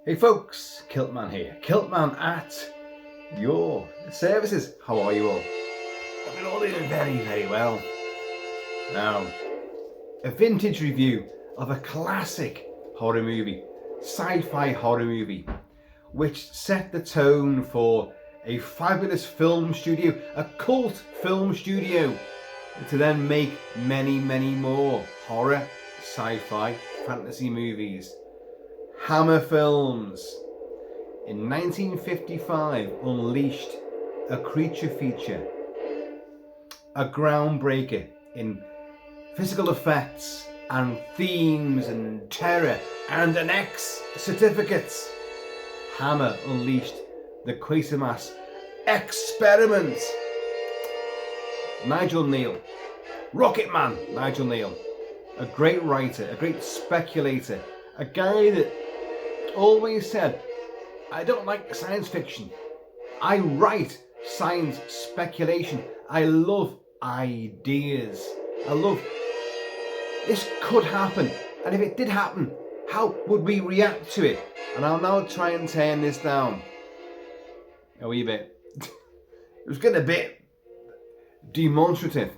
Hey folks, Kilt-Man here. Kilt-Man at your services. How are you all? I've been all doing very well. Now, a vintage review of a classic horror movie, sci-fi horror movie, which set the tone for a fabulous film studio, a cult film studio, to then make many more horror, sci-fi, fantasy movies. Hammer Films in 1955 unleashed a creature feature, a groundbreaker in physical effects and themes and terror and an X certificates. Hammer unleashed the Quatermass Xperiment. Nigel Neil, Rocket Man Nigel Neil, a great writer, a great speculator, a guy that always said, I don't like science fiction. I write science speculation. I love ideas. I love this could happen. And if it did happen, how would we react to it? And I'll now try and turn this down a wee bit. It was getting a bit demonstrative.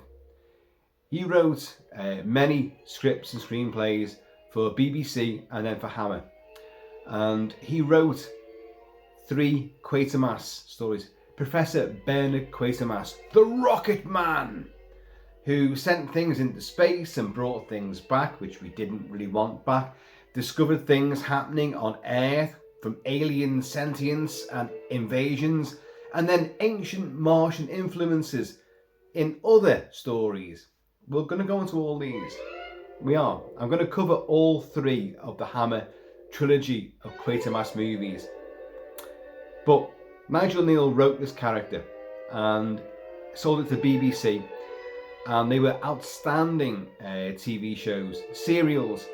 He wrote many scripts and screenplays for BBC and then for Hammer. And he wrote 3 Quatermass stories. Professor Bernard Quatermass, the Rocket Man, who sent things into space and brought things back which we didn't really want back, discovered things happening on Earth from alien sentience and invasions, and then ancient Martian influences in other stories. We're going to go into all these. We are. I'm going to cover all 3 of the Hammer trilogy of Quatermass movies. But Nigel Neil wrote this character and sold it to BBC, and they were outstanding TV shows, serials,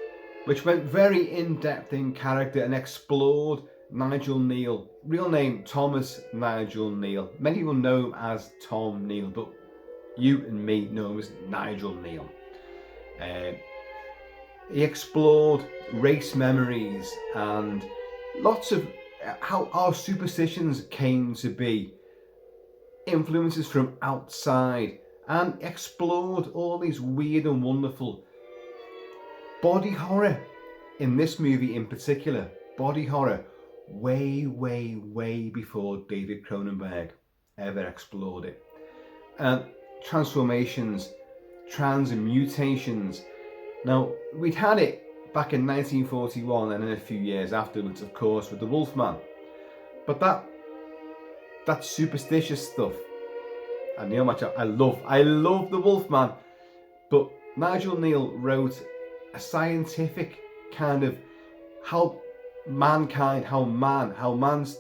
which went very in-depth in character and explored Nigel Neil, real name Thomas Nigel Neil. Many people know him as Tom Neil, but you and me know him as Nigel Neil. He explored race memories and lots of how our superstitions came to be, influences from outside, and explored all these weird and wonderful body horror. In this movie in particular, body horror way before David Cronenberg ever explored it. And transformations, transmutations. Now, we'd had it back in 1941 and then a few years afterwards, of course, with the Wolfman. But that superstitious stuff, and Neil Matchett, I love the Wolfman, but Nigel Neil wrote a scientific kind of how man's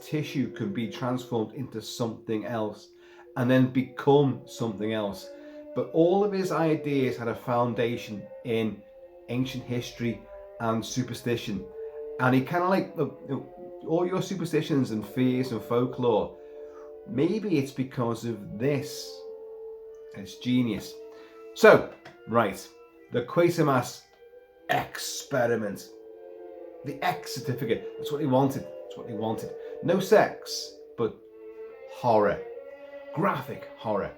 tissue can be transformed into something else and then become something else. But all of his ideas had a foundation in ancient history and superstition, and he kind of like all your superstitions and fears and folklore, maybe it's because of this. It's genius. So, right, the Quatermass Xperiment, the X certificate, that's what he wanted. No sex, but horror, graphic horror.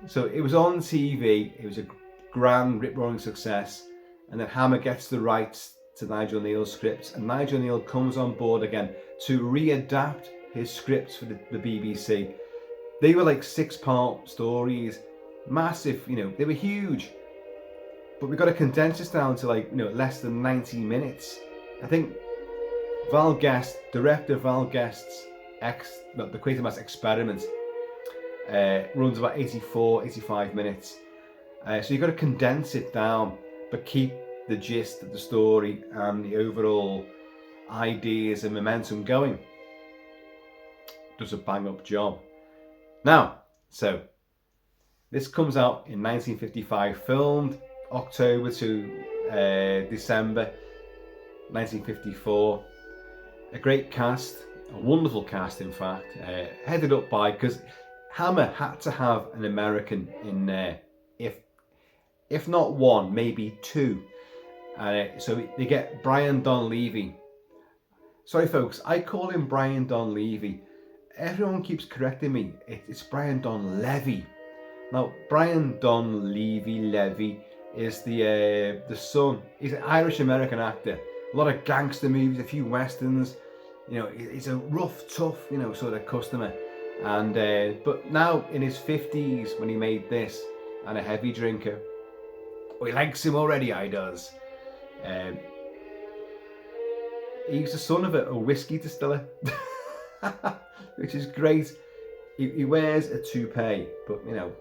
So it was on TV, it was a grand rip-roaring success, and then Hammer gets the rights to Nigel Neil's scripts, and Nigel Neil comes on board again to readapt his scripts for the BBC. They were like 6-part stories, massive, they were huge, but we got to condense this down to less than 90 minutes. I think director Val Guest's the Quatermass Xperiment runs about 85 minutes. So you've got to condense it down, but keep the gist of the story and the overall ideas and momentum going. Does a bang up job. Now, so this comes out in 1955, filmed October to December 1954. A great cast, a wonderful cast in fact, headed up by, because Hammer had to have an American in there, if not one, maybe 2. And so they get Brian Donlevy. Sorry folks, I call him Brian Donlevy. Everyone keeps correcting me. It's Brian Donlevy. Now, Brian Donlevy is the son. He's an Irish-American actor. A lot of gangster movies, a few westerns. You know, he's a rough, tough, you know, sort of customer. And but now in his 50s, when he made this, and a heavy drinker, he likes him already. I does. He's the son of a whiskey distiller, which is great. He wears a toupee, but you know,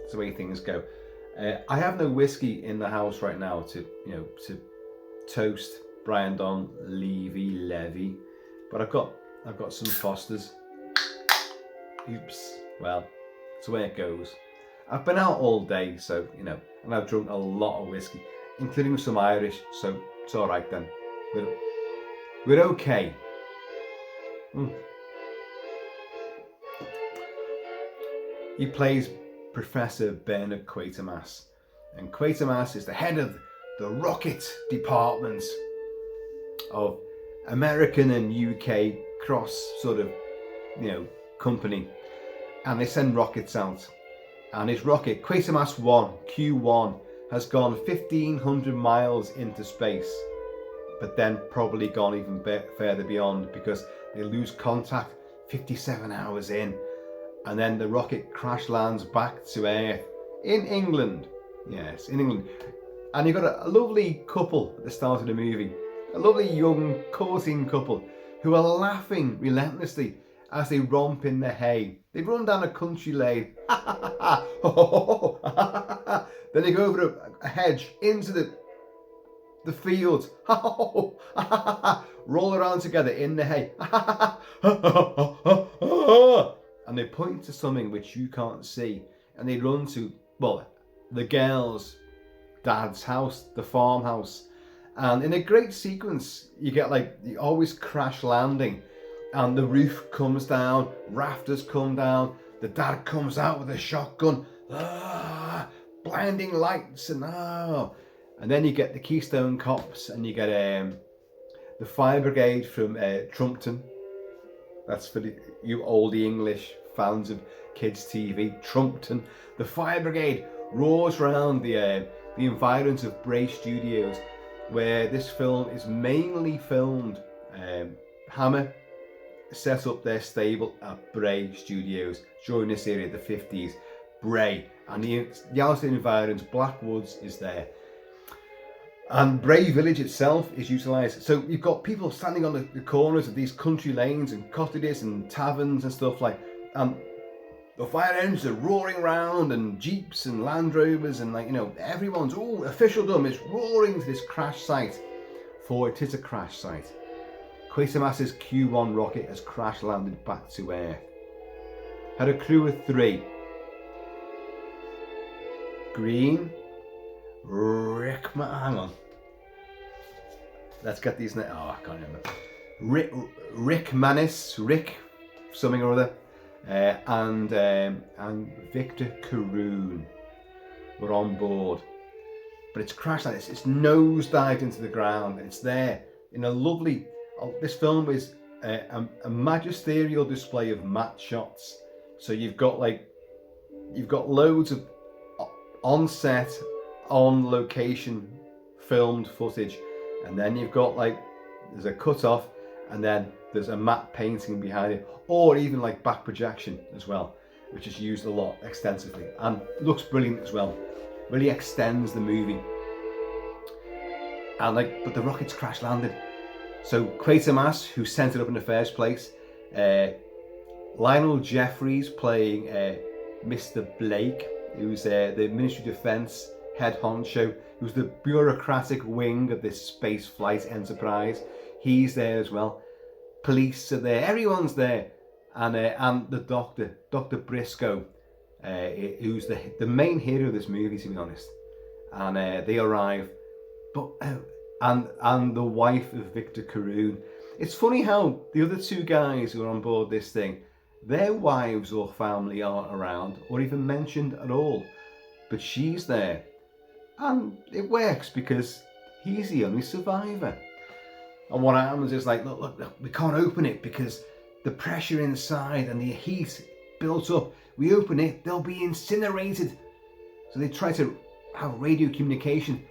it's the way things go. I have no whiskey in the house right now to toast Brian Donlevy, but I've got some Fosters. Oops. Well, it's the way it goes. I've been out all day, so you know, and I've drunk a lot of whiskey, including some Irish. So it's all right then. We're okay. He plays Professor Bernard Quatermass, and Quatermass is the head of the rocket department of American and UK cross sort of, you know, company, and they send rockets out. And his rocket, Quatermass 1, Q1, has gone 1,500 miles into space, but then probably gone even further beyond because they lose contact 57 hours in. And then the rocket crash lands back to Earth in England. Yes, in England. And you've got a lovely couple at the start of the movie, a lovely young courting couple who are laughing relentlessly as they romp in the hay. They run down a country lane. Then they go over a hedge into the field. Roll around together in the hay. And they point to something which you can't see. And they run to, well, the girl's dad's house, the farmhouse. And in a great sequence, you get like the always crash landing. And the roof comes down, rafters come down, the dad comes out with a shotgun, blinding lights, and then you get the Keystone Cops, and you get the fire brigade from Trumpton. That's for you oldie English fans of kids TV. Trumpton. The fire brigade roars around the environs of Bray Studios, where this film is mainly filmed. Hammer set up their stable at Bray Studios during this area of the 50s. Bray, and the outside environs, Blackwoods is there. And Bray Village itself is utilised. So you've got people standing on the corners of these country lanes and cottages and taverns and stuff like, and the fire engines are roaring around, and Jeeps and Land Rovers, and like, you know, everyone's, officialdom is roaring to this crash site, for it is a crash site. Quatermass's Q1 rocket has crash landed back to Earth. Had a crew of 3. Green, hang on. Let's get these now. Oh, I can't remember. Rick Manis, Rick something or other, and Victor Caroon were on board. But it's crashed like this. It's nosedived into the ground. It's there in a lovely. This film is a magisterial display of matte shots. So you've got loads of on set, on location filmed footage, and then you've got there's a cut off, and then there's a matte painting behind it, or even like back projection as well, which is used a lot extensively and looks brilliant as well. Really extends the movie. And but the rocket's crash landed. So Quatermass, who sent it up in the first place, Lionel Jeffries playing Mr. Blake, who's the Ministry of Defence head honcho, who's the bureaucratic wing of this space flight enterprise. He's there as well. Police are there. Everyone's there, and the doctor, Dr. Brisco, who's the main hero of this movie, to be honest. And they arrive, but and the wife of Victor Caroon. It's funny how the other 2 guys who are on board this thing, their wives or family aren't around or even mentioned at all, but she's there, and it works because He's the only survivor. And what happens is like, look, we can't open it because the pressure inside and the heat built up. We open it, they'll be incinerated. So they try to have radio communication.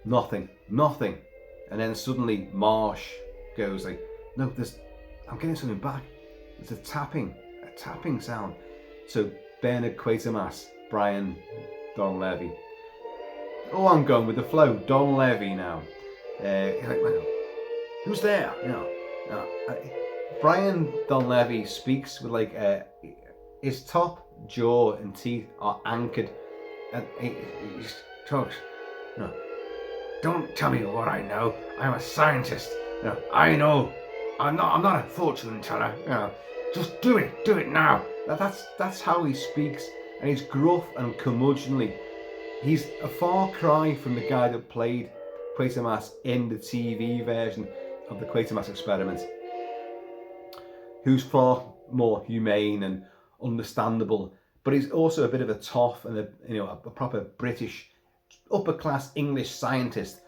Nothing. And then suddenly Marsh goes like, no, I'm getting something back. There's a tapping sound. So Bernard Quatermass, Brian Donlevy. Oh, I'm going with the flow. Donlevy now. Like, well, who's there? Brian Donlevy speaks with like his top jaw and teeth are anchored, and he talks. No, don't tell me what I know. I'm a scientist. I know. I'm not a fortune teller. Just do it now. That's how he speaks, and he's gruff and curmudgeonly. He's a far cry from the guy that played Quatermass in the TV version of the Quatermass Experiment, who's far more humane and understandable, but he's also a bit of a toff and a proper British upper class English scientist.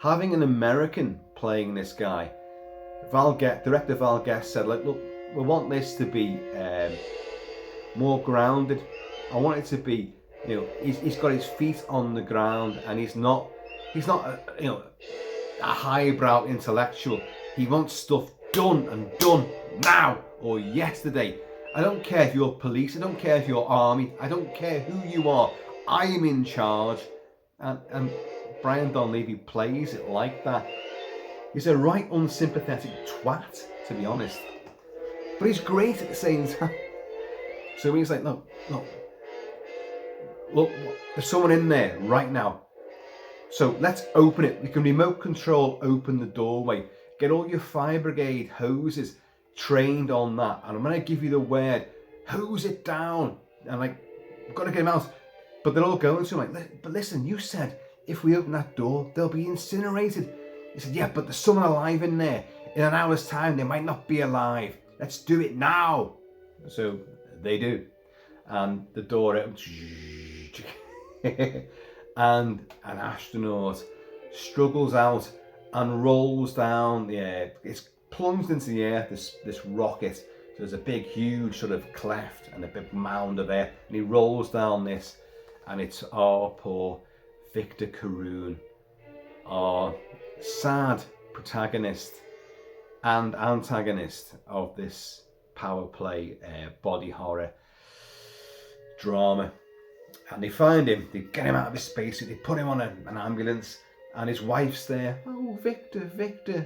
Having an American playing this guy, director Val Guest said, like, look, we want this to be more grounded. I want it to be, he's got his feet on the ground, and he's not a highbrow intellectual. He wants stuff done now or yesterday. I don't care if you're police, I don't care if you're army, I don't care who you are. I am in charge. And Brian Donlevy plays it like that. He's a right unsympathetic twat, to be honest. But he's great at the same time. So he's like, look, there's someone in there right now. So let's open it. We can remote control open the doorway. Get all your fire brigade hoses trained on that. And I'm going to give you the word, hose it down. And like, we've got to get him out. But they're all going to him like, but listen, you said if we open that door, they'll be incinerated. He said, yeah, but there's someone alive in there. In an hour's time, they might not be alive. Let's do it now. So they do. And the door opens. And an astronaut struggles out and rolls down the air. It's plunged into the air, this rocket. So there's a big, huge sort of cleft and a big mound of air. And he rolls down this, and it's our poor Victor Caroon, our sad protagonist and antagonist of this power play body horror drama. And they find him, they get him out of his spacesuit, they put him on an ambulance, and his wife's there. Oh, Victor,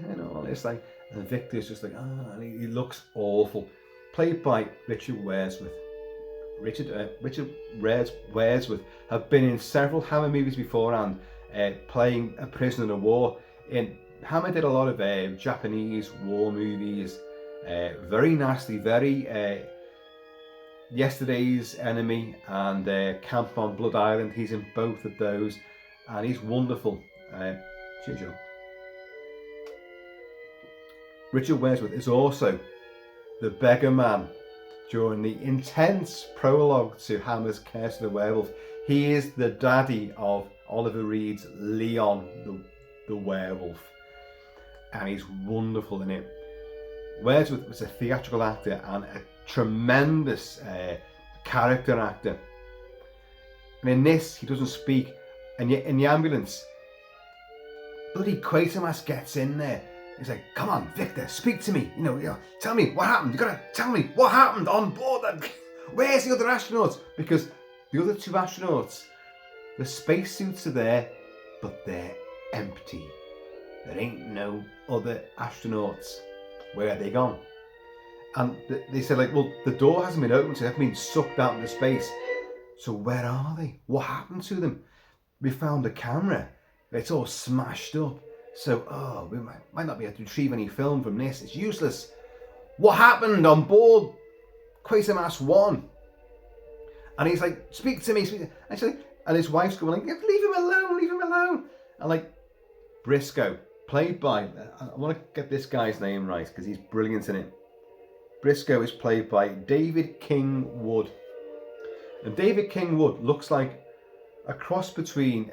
and all this like, and Victor's just like, and he looks awful. Played by Richard Wordsworth. Richard Wordsworth have been in several Hammer movies beforehand, playing a prisoner of war. Hammer did a lot of Japanese war movies, very nasty, very Yesterday's Enemy and Camp on Blood Island. He's in both of those, and he's wonderful. Cheers, Joe. Richard Wordsworth is also the beggar man during the intense prologue to Hammer's Curse of the Werewolf. He is the daddy of Oliver Reed's Leon the Werewolf, and he's wonderful in it. Wordsworth was a theatrical actor and a tremendous character actor, and in this he doesn't speak, and yet in the ambulance bloody Quatermass gets in there. He's like, come on Victor, speak to me, tell me what happened. You gotta tell me what happened on board. Where's the other astronauts? Because the other two astronauts, the spacesuits are there, but they're empty. There ain't no other astronauts. Where are they gone? And they said, like, well, the door hasn't been opened, so they've been sucked out into space. So where are they? What happened to them? We found a camera. It's all smashed up. So, we might not be able to retrieve any film from this. It's useless. What happened on board Quatermass 1? And he's like, speak to me. And his wife's going like, leave him alone. And like, Brisco, played by, I want to get this guy's name right because he's brilliant in it. Brisco is played by David King Wood. And David King Wood looks like a cross between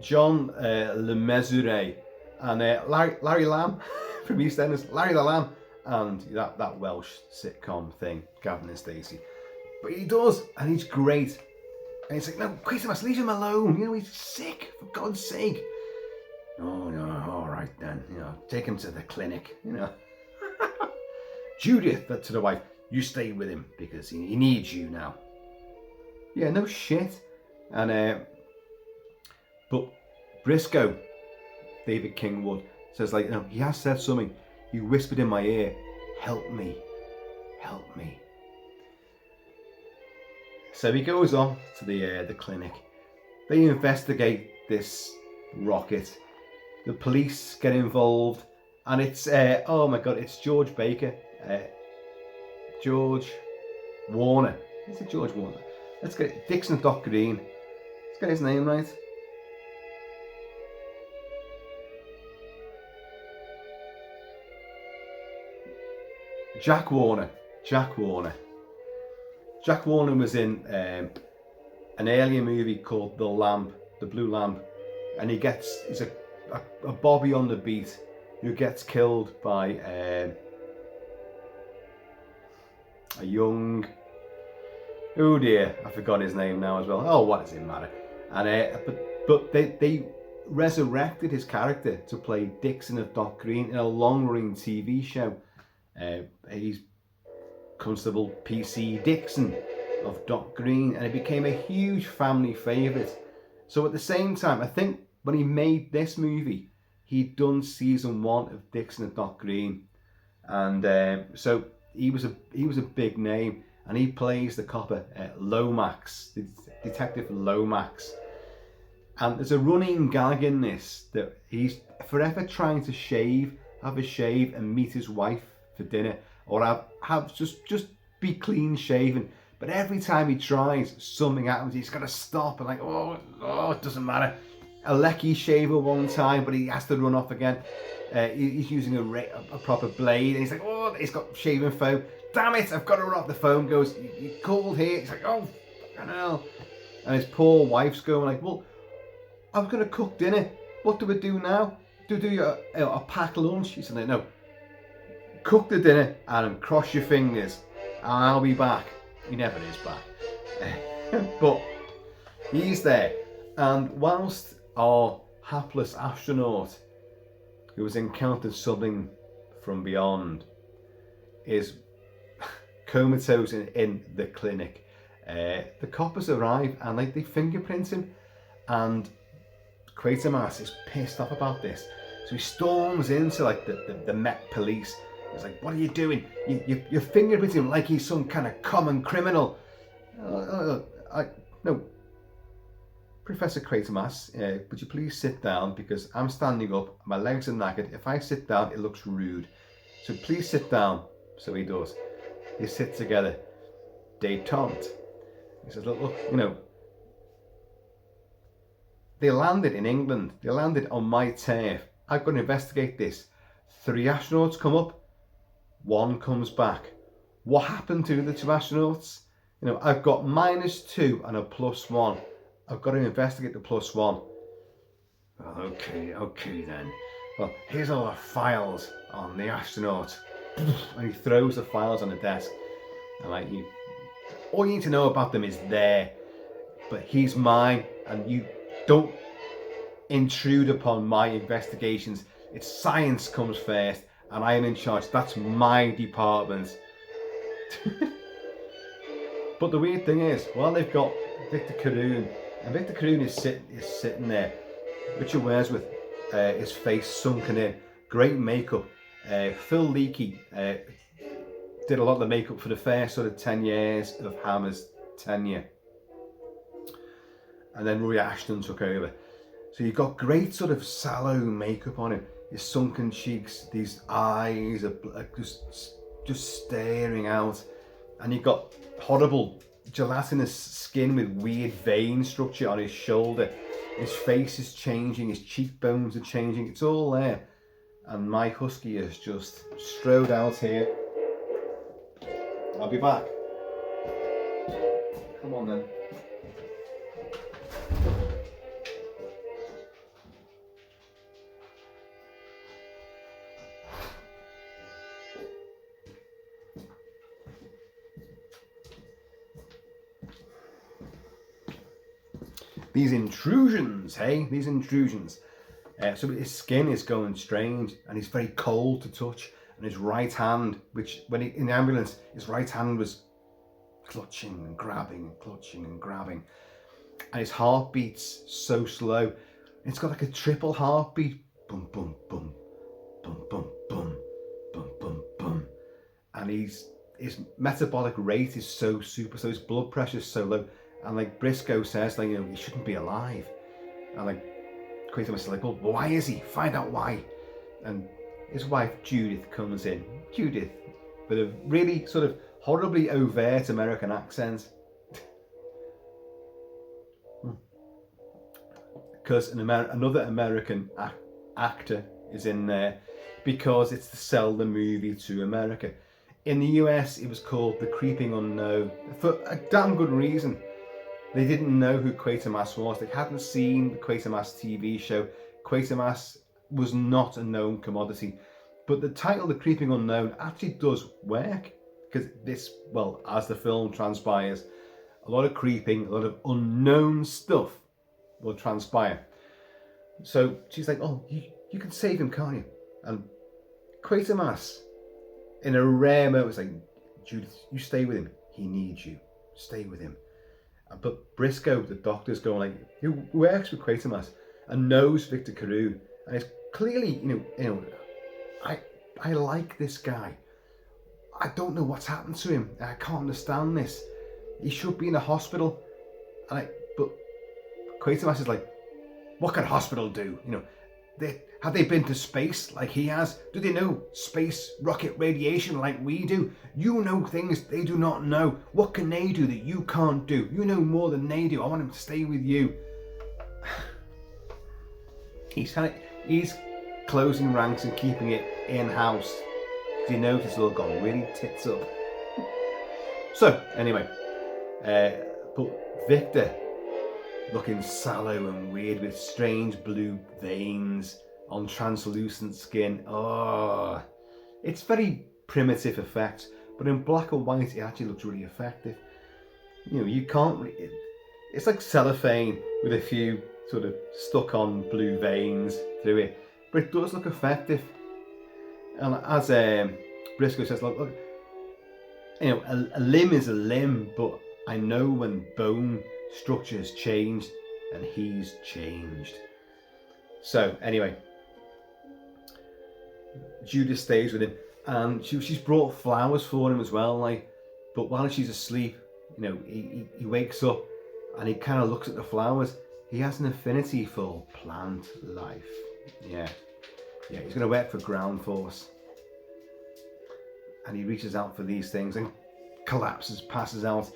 John Le Mesurier, and Larry Lamb from EastEnders, Larry the Lamb, and that Welsh sitcom thing, Gavin and Stacey. But he does, and he's great. And he's like, no, Quatermass, leave him alone. You know, he's sick, for God's sake. Oh, no, all right then. You know, take him to the clinic, you know. Judith, to the wife, you stay with him because he needs you now. Yeah, no shit. And, but Brisco, David Kingwood, says, like, you know, he has said something. He whispered in my ear, help me, help me. So he goes on to the clinic. They investigate this rocket. The police get involved, and it's oh my god, it's George Baker, George Warner. Is it George Warner? Let's get it. Dixon Doc Green. Let's get his name right. Jack Warner. Jack Warner. Jack Warner was in an alien movie called The Lamb, The Blue Lamb, and he's a Bobby on the beat who gets killed by a young, oh dear, I forgot his name now as well. Oh, what does it matter? And but they resurrected his character to play Dixon of Dock Green in a long-running TV show. He's Constable PC Dixon of Dock Green, and it became a huge family favourite. So at the same time, I think when he made this movie, he'd done season 1 of Dixon of Dock Green, and so he was a big name, and he plays the copper Lomax, the Detective Lomax. And there's a running gag in this that he's forever trying to have a shave and meet his wife for dinner, or have just be clean shaven. But every time he tries, something happens. He's got to stop and like, oh, it doesn't matter. A lecky shaver one time, but he has to run off again. He's using a proper blade, and he's like, oh, he's got shaving foam. Damn it, I've got to run off. The phone goes, you called here. He's like, oh, fucking hell. And his poor wife's going like, well, I was going to cook dinner. What do we do now? Do you a packed lunch? He said, no. Cook the dinner and cross your fingers, and I'll be back. He never is back. But he's there. And whilst our hapless astronaut, who has encountered something from beyond, is comatose in the clinic, the coppers arrive and they fingerprint him, and Quatermass is pissed off about this. So he storms into like the Met police. He's like, what are you doing? You're fingerprinting him like he's some kind of common criminal. No. Professor Quatermass, would you please sit down, because I'm standing up, my legs are knackered. If I sit down, it looks rude. So please sit down. So he does. They sit together. Détente. He says, look, you know, they landed in England. They landed on my turf. I've got to investigate this. 3 astronauts come up. 1 comes back. What happened to the 2 astronauts? You know, I've got -2 and a +1. I've got to investigate the +1. Okay then. Well, here's all the files on the astronaut. And he throws the files on the desk. And like, all you need to know about them is there. But he's mine, and you don't intrude upon my investigations. It's science comes first, and I am in charge. That's my department. But the weird thing is, while they've got Victor Carroon, and Victor Carroon is sitting there, Richard Waresworth, his face sunken in, great makeup. Phil Leakey did a lot of the makeup for the first sort of 10 years of Hammer's tenure, and then Roy Ashton took over. So you've got great sort of sallow makeup on him, his sunken cheeks, these eyes are just staring out, and you've got horrible gelatinous skin with weird vein structure on his shoulder. His face is changing, his cheekbones are changing, it's all there. And my husky has just strode out here. I'll be back. Come on then. These intrusions, hey? These intrusions. So his skin is going strange, and he's very cold to touch. And his right hand, which when he in the ambulance, his right hand was clutching and grabbing and clutching and grabbing. And his heartbeat's so slow. It's got like a triple heartbeat. Boom, boom, boom, boom, boom, boom, boom, boom, boom. And his metabolic rate is so super, so his blood pressure is so low. And like Brisco says, like, you know, he shouldn't be alive. And like Quatermass is like, well, why is he? Find out why. And his wife Judith comes in. Judith, with a really sort of horribly overt American accent. Because another American actor is in there, because it's to sell the movie to America. In the US, it was called The Creeping Unknown, for a damn good reason. They didn't know who Quatermass was. They hadn't seen the Quatermass TV show. Quatermass was not a known commodity. But the title, The Creeping Unknown, actually does work. Because this, well, as the film transpires, a lot of creeping, a lot of unknown stuff will transpire. So she's like, oh, you can save him, can't you? And Quatermass, in a rare moment, was like, Judith, you stay with him. He needs you. Stay with him. But Brisco, the doctor's going like, who works with Quatermass and knows Victor Carew, and it's clearly, you know, I like this guy. I don't know what's happened to him. I can't understand this. He should be in a hospital. But Quatermass is like, what can a hospital do? You know, have they been to space like he has? Do they know space rocket radiation like we do? You know things they do not know. What can they do that you can't do? You know more than they do. I want him to stay with you. He's closing ranks and keeping it in-house. Do you notice it's all got really tits up? So, anyway, but Victor, looking sallow and weird with strange blue veins on translucent skin. Oh, it's very primitive effects, but in black and white it actually looks really effective. You know, you can't. It's like cellophane with a few sort of stuck on blue veins through it, but it does look effective. And as Brisco says, look, you know, a limb is a limb, but I know when bone structure has changed, and he's changed. So anyway, Judith stays with him, and she's brought flowers for him as well. Like, but while she's asleep, you know, he wakes up and he kind of looks at the flowers. He has an affinity for plant life. Yeah, he's gonna work for Ground Force, and he reaches out for these things and collapses, passes out.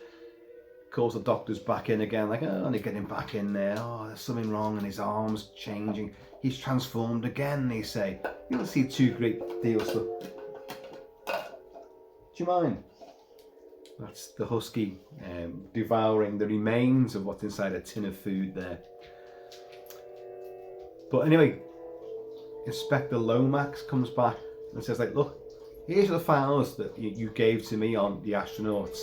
Calls the doctors back in again, like, oh, and they get him back in there. Oh, there's something wrong, and his arm's changing. He's transformed again, they say. You don't see too great deal stuff. Do you mind? That's the husky devouring the remains of what's inside a tin of food there. But anyway, Inspector Lomax comes back and says, like, look, here's the files that you gave to me on the astronauts.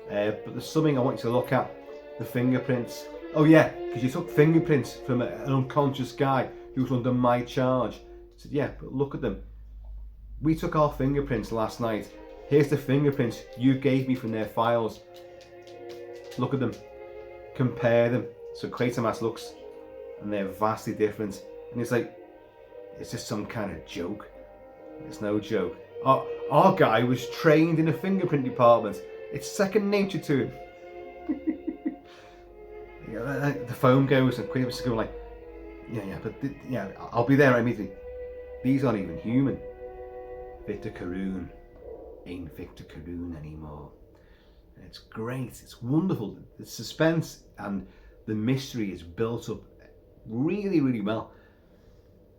But there's something I want you to look at. The fingerprints. Oh yeah, because you took fingerprints from an unconscious guy who was under my charge. I said, yeah, but look at them. We took our fingerprints last night. Here's the fingerprints you gave me from their files. Look at them. Compare them. So Quatermass looks, and they're vastly different. And he's like, is this some kind of joke? It's no joke. Our guy was trained in the fingerprint department. It's second nature to him. The phone goes, and Quatermass is going like, yeah, I'll be there immediately. These aren't even human. Victor Carew ain't Victor Carew anymore. And it's great. It's wonderful. The suspense and the mystery is built up really, really well.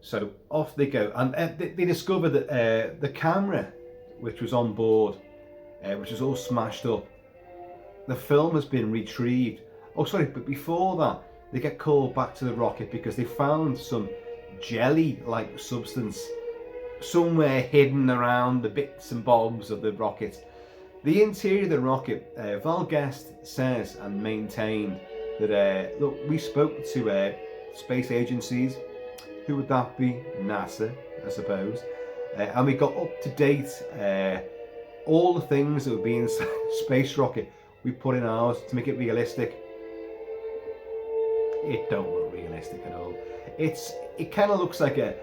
So off they go, and they discover that the camera, which was on board, which was all smashed up, the film has been retrieved. Oh, sorry, but before that, they get called back to the rocket because they found some jelly-like substance somewhere hidden around the bits and bobs of the rocket. The interior of the rocket, Val Guest says and maintained that look, we spoke to space agencies. Who would that be? NASA, I suppose. And we got up to date all the things that would be in space rocket. We put in ours to make it realistic. It don't look realistic at all. It kind of looks like a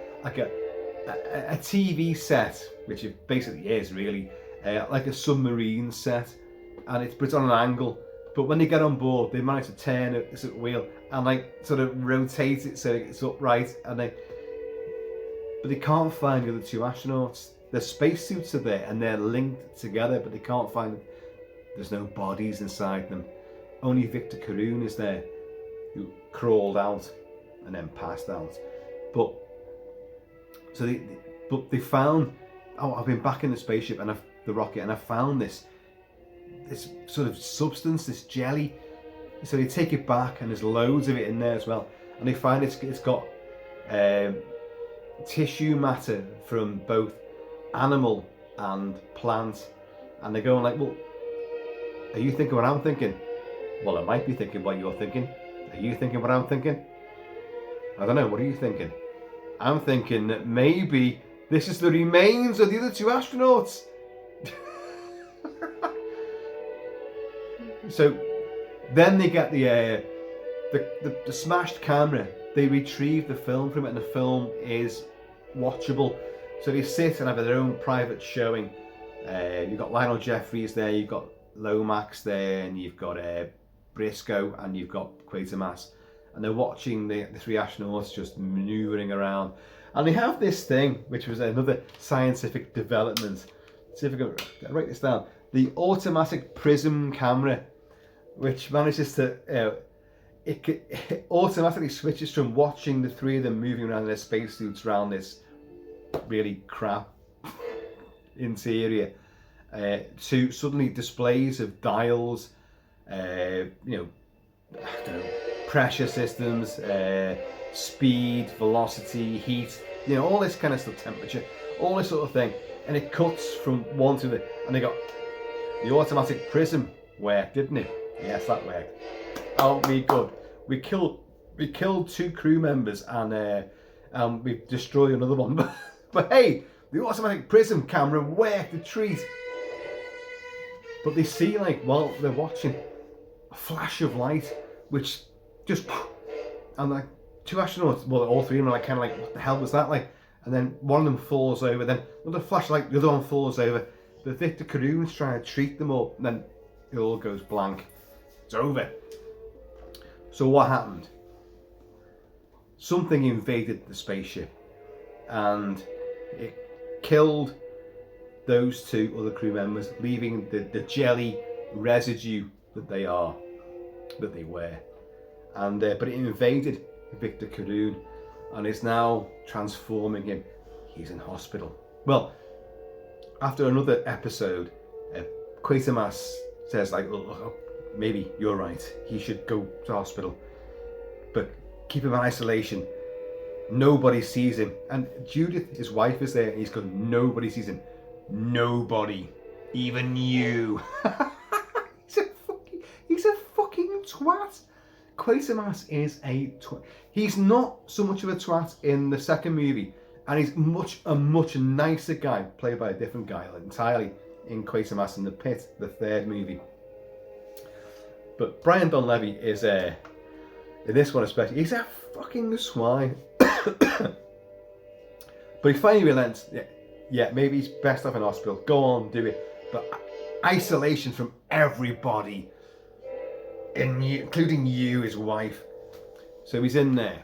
TV set, which it basically is really, like a submarine set, and it's on an angle. But when they get on board, they manage to turn this wheel and like sort of rotate it so it's upright, and but they can't find the other two astronauts. Their spacesuits are there and they're linked together, but they can't find them. There's no bodies inside them. Only Victor Carroon is there, who crawled out and then passed out. But they found. Oh, I've been back in the spaceship and the rocket, and I found this sort of substance, this jelly. So they take it back, and there's loads of it in there as well. And they find it's got tissue matter from both animal and plant. And they're going like, well, are you thinking what I'm thinking? Well, I might be thinking what you're thinking. Are you thinking what I'm thinking? I don't know, what are you thinking? I'm thinking that maybe this is the remains of the other two astronauts. So then they get the smashed camera. They retrieve the film from it, and the film is watchable. So they sit and have their own private showing. You've got Lionel Jeffries there, you've got Lomax there, and you've got Brisco, and you've got Quatermass, and they're watching the three astronauts just manoeuvring around. And they have this thing, which was another scientific development. See if I can write this down. The automatic prism camera, which manages to it automatically switches from watching the three of them moving around in their spacesuits around this really crap interior to suddenly displays of dials, I don't know, pressure systems, speed, velocity, heat, all this kind of stuff, temperature, all this sort of thing. And it cuts from one to the, and they got the automatic prism worked, didn't it? Yes, that worked. Aren't we good? We killed two crew members, and we destroyed another one. But hey, the automatic prism camera worked a treat. But they see, like, while they're watching, a flash of light, which just, and like two astronauts, well, all three of them are like kind of like, what the hell was that like? And then one of them falls over, then another flashlight, the other one falls over. But Victor Carroon's trying to treat them all, and then it all goes blank. It's over. So what happened? Something invaded the spaceship, and it killed those two other crew members, leaving the jelly residue that they were. And but it invaded Victor Carroon and is now transforming him. He's in hospital. Well, after another episode, Quatermass says like, oh, maybe you're right, he should go to hospital, but keep him in isolation. Nobody sees him. And Judith, his wife, is there, and he's going, nobody sees him. Nobody, even you. He's a fucking twat. Quatermass is a twat. He's not so much of a twat in the second movie, and he's a much nicer guy, played by a different guy entirely, in Quatermass in the Pit, the third movie. But Brian Donlevy is in this one especially, he's a fucking swine. But he finally relents. Yeah, maybe he's best off in hospital. Go on, do it. But isolation from everybody, including you, his wife. So he's in there,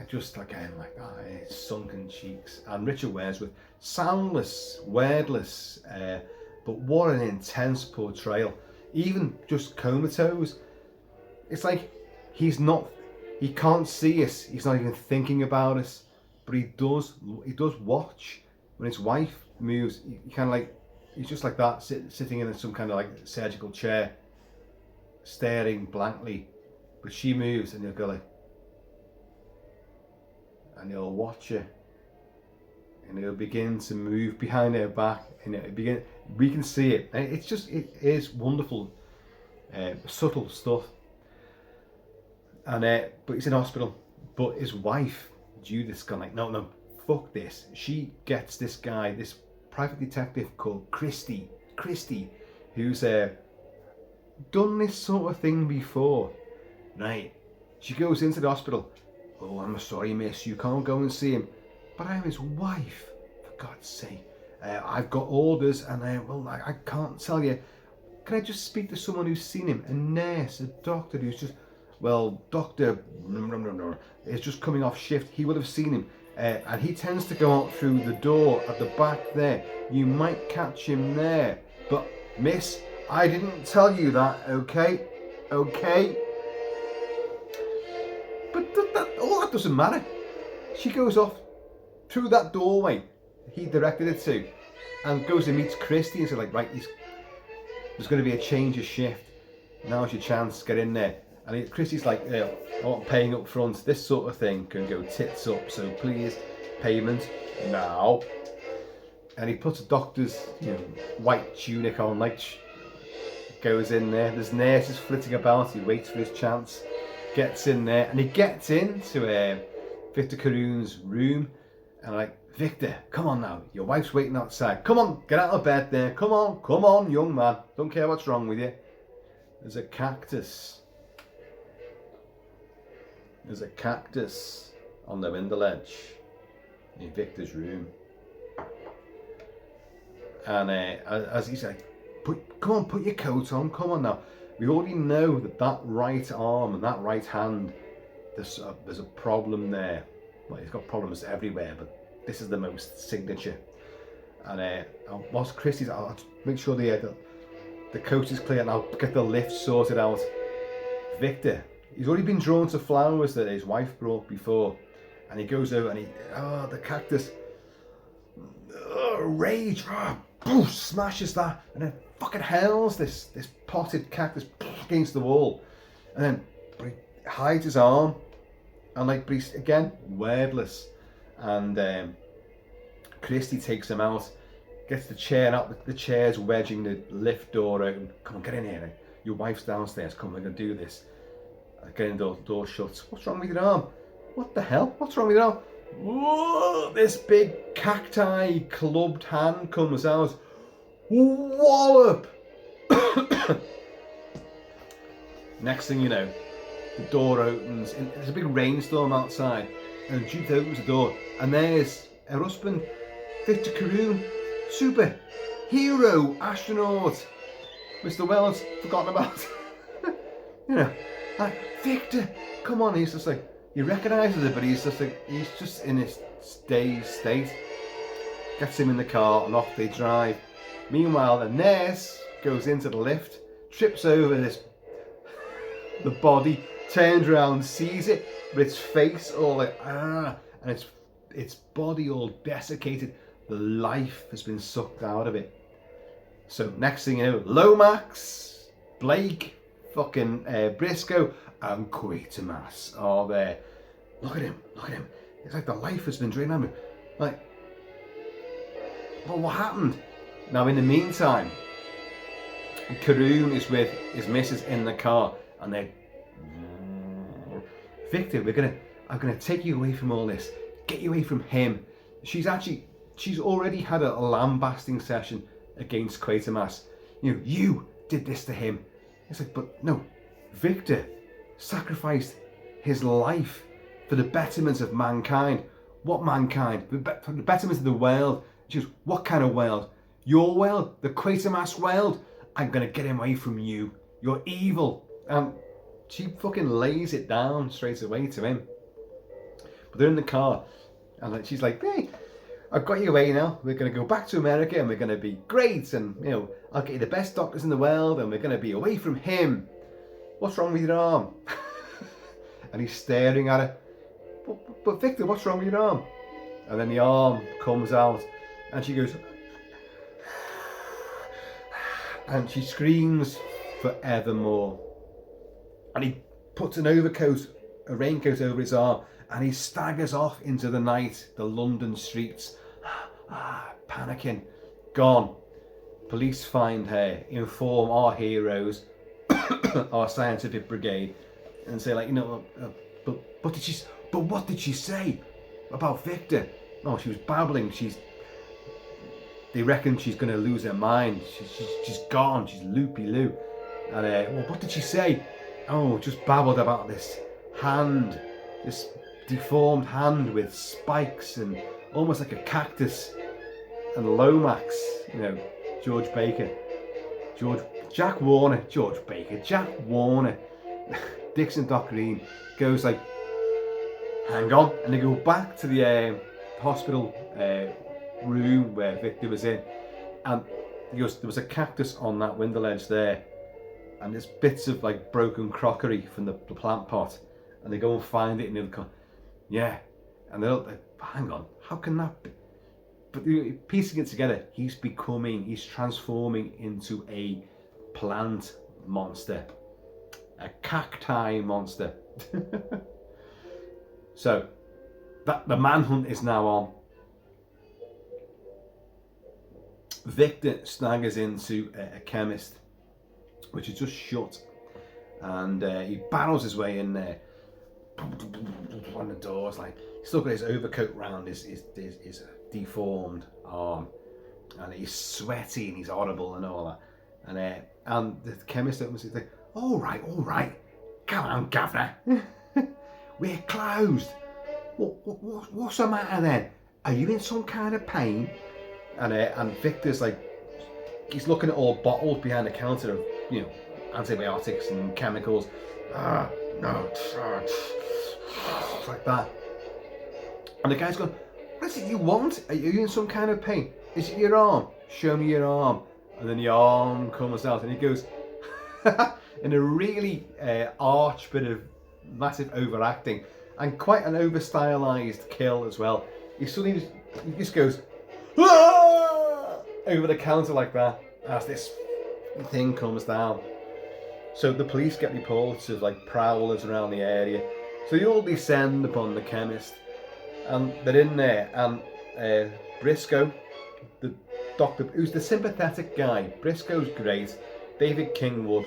just again like his sunken cheeks. And Richard Wordsworth, soundless, wordless, but what an intense portrayal. Even just comatose. It's like he can't see us. He's not even thinking about us. But he does watch. When his wife moves, he kind of like, he's just like that, sitting in some kind of like surgical chair, staring blankly. But she moves, and he'll go like, and he'll watch her, and he'll begin to move behind her back, and we can see it. And it is wonderful, subtle stuff. And but he's in hospital. But his wife, Judith's gone like, no, fuck this. She gets this guy, this private detective called Christy, who's done this sort of thing before. Right. She goes into the hospital. Oh, I'm sorry, miss, you can't go and see him. But I'm his wife, for God's sake. I've got orders, and I can't tell you. Can I just speak to someone who's seen him? A nurse, a doctor who's just, doctor is just coming off shift. He would have seen him. And he tends to go out through the door at the back there. You might catch him there. But, miss, I didn't tell you that, okay? Okay? But all that doesn't matter. She goes off through that doorway he directed it to and goes and meets Christy and says, like, right, there's going to be a change of shift. Now's your chance, get in there. And Christy's like, I want paying up front. This sort of thing can go tits up, so please, payment now. And he puts a doctor's white tunic on, like, goes in there. There's nurses flitting about. He waits for his chance, gets in there, and he gets into Victor Caroon's room. And like, Victor, come on now. Your wife's waiting outside. Come on, get out of bed there. Come on, young man. Don't care what's wrong with you. There's a cactus. There's a cactus on the window ledge in Victor's room. And as he's like, come on, put your coat on. Come on now. We already know that right arm and that right hand, there's a problem there. Well, he's got problems everywhere, but this is the most signature. And whilst Christy's, I'll make sure the coast is clear and I'll get the lift sorted out. Victor, he's already been drawn to flowers that his wife brought before. And he goes over and the cactus, rage, poof, smashes that, and then fucking hurls this potted cactus against the wall. And then he hides his arm. And but he's again wordless, and Christy takes him out, gets the chair out. The chair's wedging the lift door open. Come on, get in here. Your wife's downstairs. Come on, we're gonna do this. Again, the door shuts. What's wrong with your arm? What the hell? What's wrong with your arm? Whoa! This big cacti clubbed hand comes out. Wallop! Next thing you know, the door opens, and there's a big rainstorm outside, and Judith opens the door, and there's her husband, Victor Caroon, super hero astronaut, Mr. Wells, forgotten about. Like, Victor, come on. He's just like, he recognises it, but he's just in his dazed state. Gets him in the car, and off they drive. Meanwhile, the nurse goes into the lift, trips over the body, turns around, sees it, but its face all like, and its body all desiccated. The life has been sucked out of it. So next thing you know, Lomax, Blake, fucking Brisco, and Quatermass are there. Look at him. It's like the life has been drained out of him. Like, but what happened? Now in the meantime, Caroon is with his missus in the car, and they're, Victor, I'm gonna take you away from all this, get you away from him. She's already had a lambasting session against Quatermass. You did this to him. It's like, but no, Victor sacrificed his life for the betterment of mankind. What mankind? For the betterment of the world. She goes, what kind of world? Your world, the Quatermass world. I'm gonna get him away from you. You're evil. And she fucking lays it down straight away to him. But they're in the car, and she's like, hey, I've got you away now. We're going to go back to America, and we're going to be great, and I'll get you the best doctors in the world, and we're going to be away from him. What's wrong with your arm? And he's staring at her. But Victor, what's wrong with your arm? And then the arm comes out, and she goes, and she screams forevermore. And he puts a raincoat over his arm, and he staggers off into the night, the London streets, panicking, gone. Police find her, inform our heroes, our scientific brigade, and say like, you know, but what did she say about Victor? Oh, she was babbling. They reckon she's going to lose her mind. She's gone. She's loopy loo. And well, what did she say? Oh, just babbled about this hand, this deformed hand with spikes and almost like a cactus and Lomax. You know, Jack Warner, Dixon Doc Green goes like, hang on, and they go back to the hospital room where Victor was in, and he goes, there was a cactus on that window ledge there, and there's bits of like broken crockery from the plant pot, and they go and find it, and they'll go, yeah, and they'll like, hang on, how can that be? But piecing it together, he's transforming into a plant monster, a cacti monster. So that the manhunt is now on. Victor staggers into a chemist, which is just shut, and he barrels his way in there. On the doors, like he's still got his overcoat round his deformed arm, and he's sweaty and he's horrible and all that. And the chemist opens it, like, all right, come on, governor, we're closed. What's the matter then? Are you in some kind of pain? And Victor's like, he's looking at all bottles behind the counter of, you know, antibiotics and chemicals. No, like that. And the guy's going, what is it you want? Are you in some kind of pain? Is it your arm? Show me your arm. And then the arm comes out, and he goes, in a really arch bit of massive overacting and quite an over stylized kill as well. He just goes, "Ah!" over the counter like that as this thing comes down. So the police get reports of like prowlers around the area. So they all descend upon the chemist, and they're in there, and Brisco, the doctor, who's the sympathetic guy. Brisco's great. David Kingwood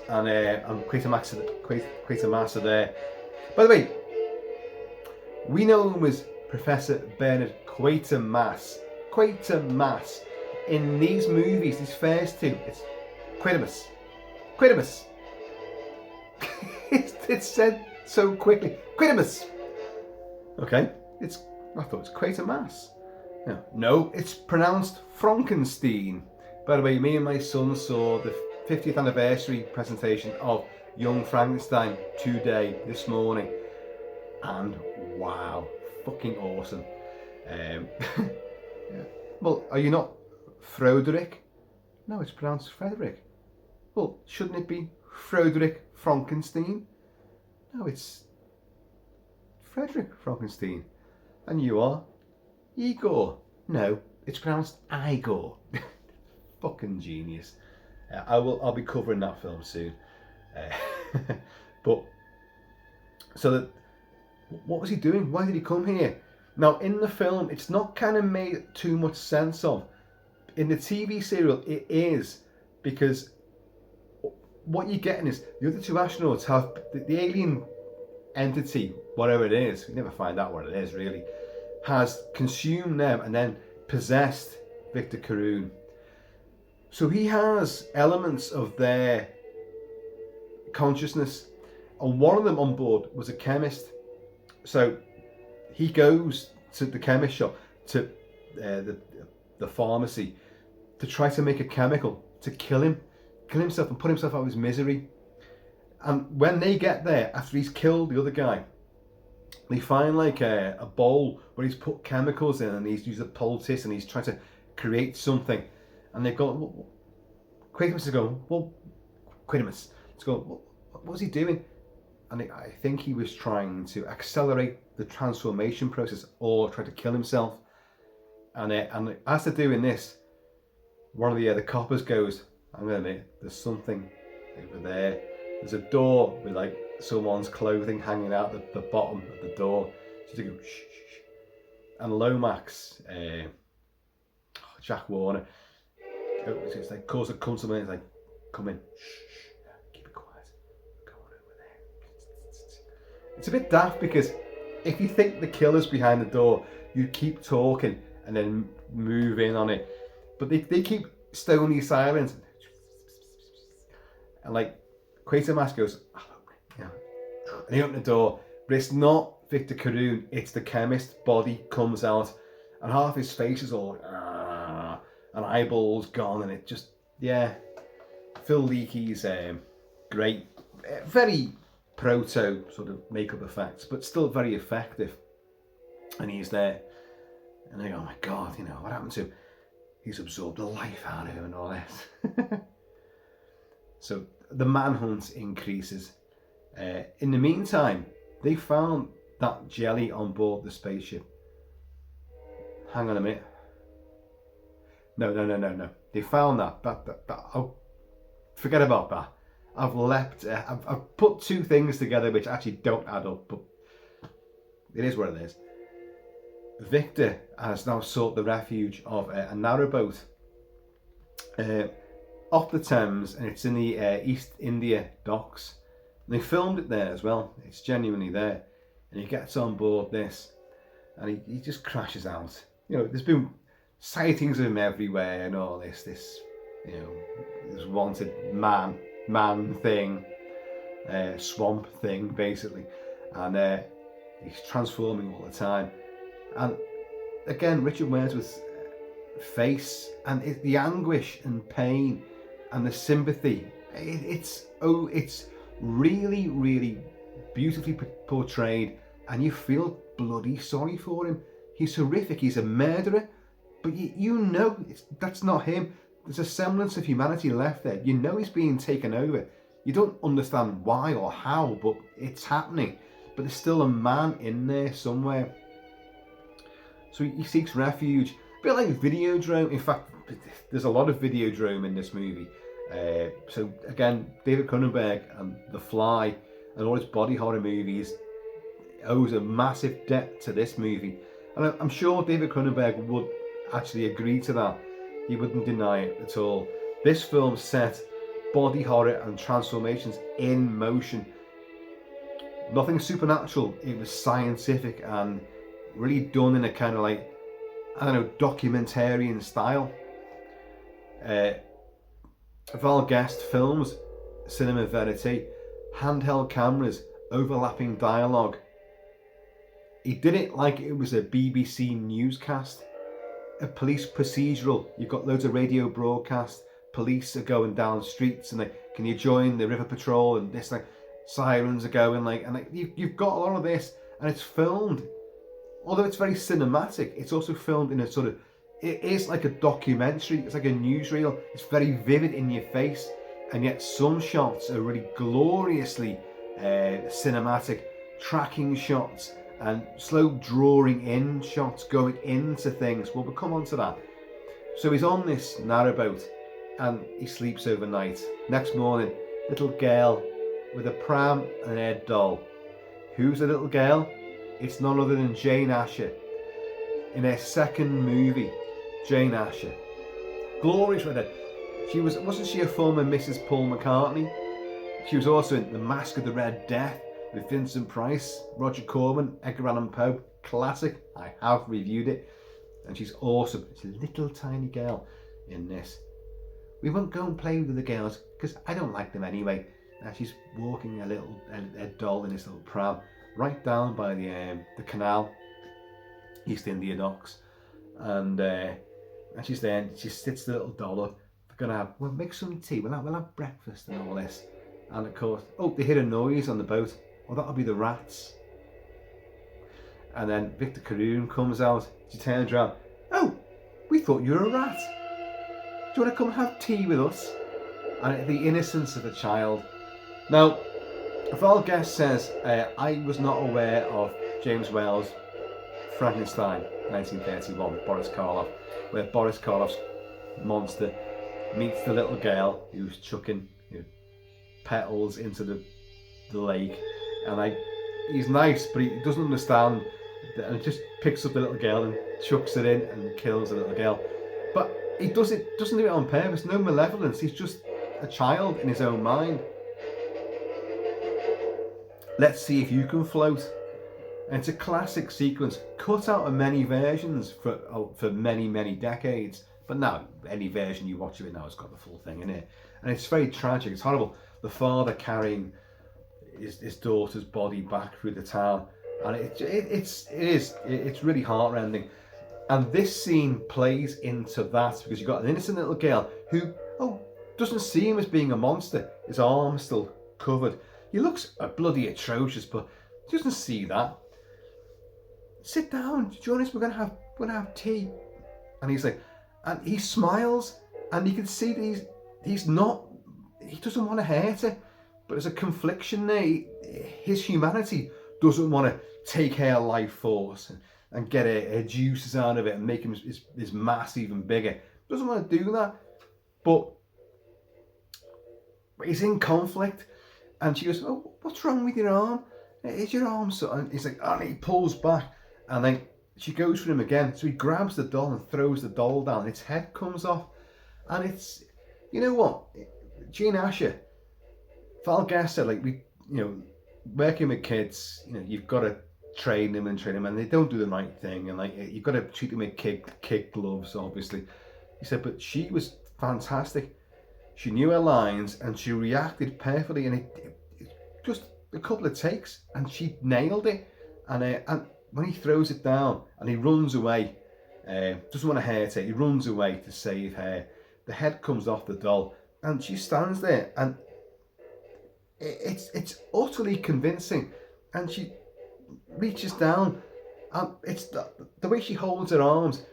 and Quatermass are there. By the way, we know him as Professor Bernard Quatermass. Quatermass. In these movies, these first two, it's Quatermass. it's said so quickly. Quatermass. Okay, I thought it was Quatermass. No, it's pronounced Frankenstein. By the way, me and my son saw the 50th anniversary presentation of Young Frankenstein this morning, and wow, fucking awesome. Yeah. Well, are you not Frederick? No, it's pronounced Frederick. Well, shouldn't it be Frederick Frankenstein? No, it's Frederick Frankenstein. And you are Igor. No, it's pronounced Igor. Fucking genius. I'll be covering that film soon. But so that, what was he doing? Why did he come here? Now in the film, it's not kind of made too much sense of. In the TV serial, it is, because what you're getting is the other two astronauts have the alien entity, whatever it is, we never find out what it is really, has consumed them and then possessed Victor Carroon. So he has elements of their consciousness, and one of them on board was a chemist. So he goes to the chemist shop, to the pharmacy, to try to make a chemical to kill himself and put himself out of his misery. And when they get there, after he's killed the other guy, they find like a bowl where he's put chemicals in, and he's used a poultice, and he's trying to create something. And they've got, Quatermass is going, well, Quatermass is going, what was he doing? And I think he was trying to accelerate the transformation process, or try to kill himself. And as they're doing this, one of the coppers goes, hang on a minute, there's something over there. There's a door with like someone's clothing hanging out the bottom of the door. So they go, shh, shh, shh. And Lomax, Jack Warner, it's like, calls to come to me, it's like, come in, shh, shh, keep it quiet, go on It's a bit daft because if you think the killer's behind the door, you keep talking and then move in on it. But they keep stony silent. And like, Quatermass goes, and he opens the door, but it's not Victor Carroon, it's the chemist. Body comes out, and half his face is all, and eyeballs gone, and it just, yeah. Phil Leakey's great, very proto sort of makeup effects, but still very effective. And he's there, and I go, oh my God, you know, what happened to him? He's absorbed the life out of him and all this. So the manhunt increases. In the meantime, they found that jelly on board the spaceship. Hang on a minute. No. They found that. Oh, forget about that. I've put two things together which actually don't add up, but it is what it is. Victor has now sought the refuge of a narrowboat off the Thames, and it's in the East India docks. And they filmed it there as well. It's genuinely there. And he gets on board this, and he just crashes out. You know, there's been sightings of him everywhere and all this, you know, this wanted man thing, swamp thing, basically. And he's transforming all the time. And again, Richard Wordsworth's face and the anguish and pain and the sympathy, it's really, really beautifully portrayed, and you feel bloody sorry for him. He's horrific, he's a murderer, but you know that's not him. There's a semblance of humanity left there. You know he's being taken over. You don't understand why or how, but it's happening. But there's still a man in there somewhere. So he seeks refuge. A bit like Videodrome. In fact, there's a lot of Videodrome in this movie. So again, David Cronenberg and The Fly and all his body horror movies owes a massive debt to this movie. And I'm sure David Cronenberg would actually agree to that. He wouldn't deny it at all. This film set body horror and transformations in motion. Nothing supernatural. It was scientific and really done in a kind of like, I don't know, documentarian style. Val Guest films, cinema verite, handheld cameras, overlapping dialogue. He did it like it was a BBC newscast, a police procedural. You've got loads of radio broadcasts. Police are going down streets and like, can you join the river patrol and this, like, sirens are going, like, and like you've got a lot of this, and it's filmed. Although it's very cinematic, it's also filmed in a sort of, it is like a documentary. It's like a newsreel. It's very vivid in your face, and yet some shots are really gloriously cinematic, tracking shots and slow drawing in shots going into things. Well, we'll come on to that. So he's on this narrowboat and he sleeps overnight. Next morning, little girl with a pram and an air doll. Who's the little girl? It's none other than Jane Asher. In her second movie, Jane Asher. Glorious with her. Wasn't she a former Mrs. Paul McCartney? She was also in The Mask of the Red Death with Vincent Price, Roger Corman, Edgar Allan Poe. Classic. I have reviewed it. And she's awesome. She's a little tiny girl in this. We won't go and play with the girls because I don't like them anyway. She's walking a doll in this little pram right down by the canal, East India docks, and she's there and she sits the little doll up. We're gonna we'll make some tea, we'll have breakfast and all this. And of course, they hear a noise on the boat. Well, that'll be the rats. And then Victor Carroon comes out. She turns around. Oh, we thought you were a rat. Do you want to come and have tea with us? And the innocence of a child. Now, Val Guest says, I was not aware of James Whale's Frankenstein, 1931, Boris Karloff, where Boris Karloff's monster meets the little girl who's chucking petals into the lake, and he's nice, but he doesn't understand, and just picks up the little girl and chucks it in and kills the little girl. But he doesn't do it on purpose. No malevolence. He's just a child in his own mind. let's see if you can float. And it's a classic sequence, cut out of many versions for many decades. But now, any version you watch of it now has got the full thing in it. And it's very tragic, it's horrible. The father carrying his daughter's body back through the town. And it's really heartrending. And this scene plays into that, because you've got an innocent little girl who, doesn't see him as being a monster. His arm's still covered. He looks bloody atrocious, but he doesn't see that. Sit down, Jonas, we're gonna have tea. And he's like, and he smiles, and you can see that he doesn't want to hurt her, but there's a confliction there. His humanity doesn't want to take her life force and get her juices out of it and make his mass even bigger. Doesn't want to do that, but he's in conflict. And she goes, "Oh, what's wrong with your arm? Is your arm so?" And he's like, and he pulls back, and then she goes for him again. So he grabs the doll and throws the doll down, and its head comes off. And it's, you know what, Gene Asher, Val Guest said, like, working with kids, you've got to train them, and they don't do the right thing, and like you've got to treat them with kid gloves, obviously. He said, but she was fantastic. She knew her lines, and she reacted perfectly, and it just a couple of takes, and she nailed it. And when he throws it down and he runs away, doesn't want to hurt her, he runs away to save her. The head comes off the doll, and she stands there, and it's utterly convincing. And she reaches down, and it's the way she holds her arms.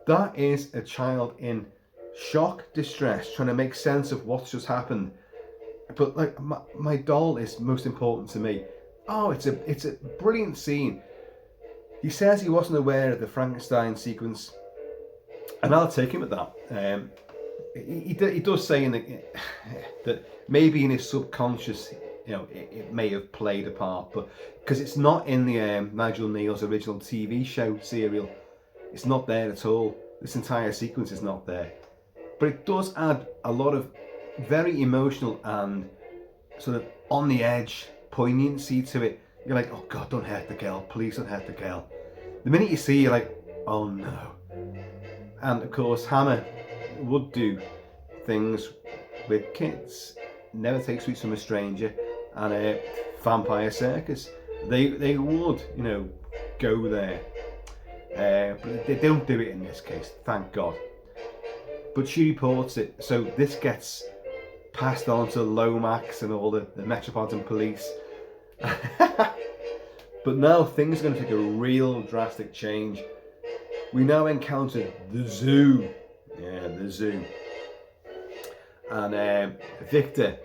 That is a child in shock, distress, trying to make sense of what's just happened. But like, my doll is most important to me. It's a brilliant scene. He says he wasn't aware of the Frankenstein sequence, and I'll take him at that. He does say that maybe in his subconscious, it may have played a part, but because it's not in the Nigel Neil's original TV show serial, it's not there at all. This entire sequence is not there, but it does add a lot of very emotional and sort of on the edge poignancy to it. You're like, oh God, don't hurt the girl, please don't hurt the girl. The minute you see, you're like, oh no. And of course, Hammer would do things with kids. Never Take Sweets from a Stranger and a Vampire Circus. They would, go there. But they don't do it in this case, thank God. But she reports it, so this gets passed on to Lomax and all the Metropolitan Police. But now things are going to take a real drastic change. We now encounter the zoo. Yeah, the zoo. And Victor,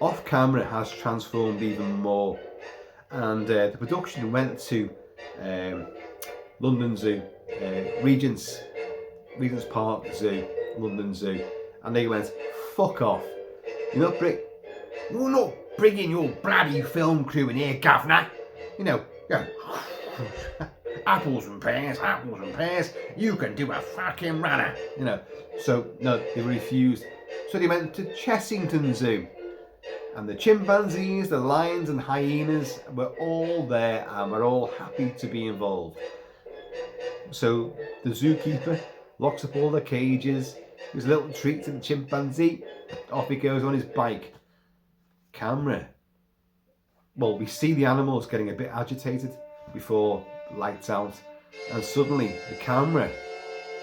off camera, has transformed even more. And the production went to London Zoo, Regent's Park Zoo, London Zoo, and they went, fuck off. We're not bringing your bloody film crew in here, governor. Apples and pears, you can do a fucking runner. So no, they refused. So they went to Chessington Zoo. And the chimpanzees, the lions and hyenas were all there and were all happy to be involved. So the zookeeper locks up all the cages, gives a little treat to the chimpanzee, off he goes on his bike. Camera. Well, we see the animals getting a bit agitated before lights out, and suddenly the camera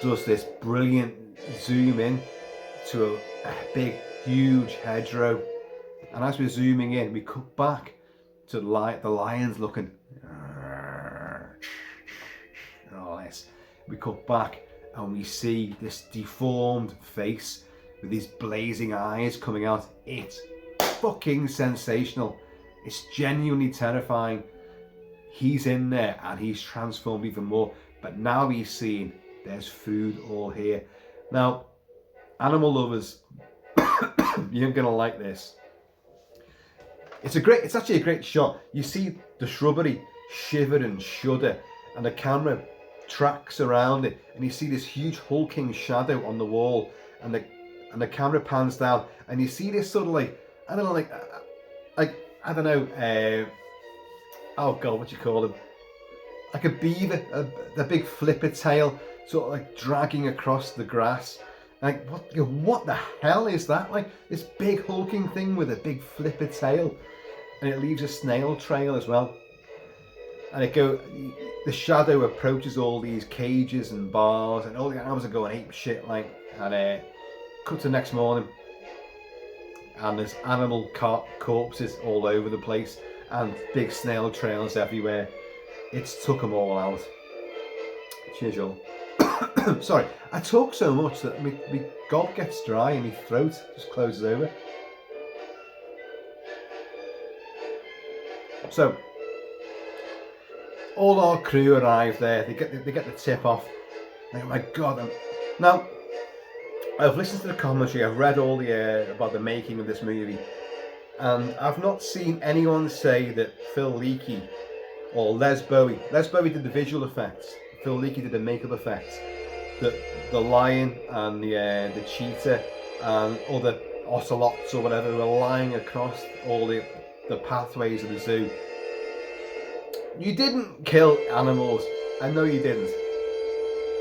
does this brilliant zoom in to a big, huge hedgerow. And as we're zooming in, we cut back to the lions looking. And all this. We cut back and we see this deformed face with these blazing eyes coming out. It's fucking sensational. It's genuinely terrifying. He's in there and he's transformed even more. But now he's seen there's food all here. Now, animal lovers, you're gonna like this. It's actually a great shot. You see the shrubbery shiver and shudder, and the camera tracks around it, and you see this huge hulking shadow on the wall, and the camera pans down, and you see this sort of like, I don't know, like I don't know, oh god, what do you call them? Like a beaver, a big flipper tail, sort of like dragging across the grass. Like, what the hell is that? Like, this big hulking thing with a big flipper tail. And it leaves a snail trail as well. And the shadow approaches all these cages and bars, and all the animals are going ape shit, like, and cut to the next morning. And there's animal corpses all over the place, and big snail trails everywhere. It's took them all out. Cheers, y'all. Sorry, I talk so much that my gob gets dry and my throat just closes over. So, all our crew arrive there. They get the tip off. Like, oh my god! Now, I've listened to the commentary. I've read all the about the making of this movie, and I've not seen anyone say that Phil Leakey or Les Bowie did the visual effects. Phil Leakey did the makeup effects. That the lion and the cheetah and other ocelots or whatever were lying across all the pathways of the zoo. You didn't kill animals. I know you didn't.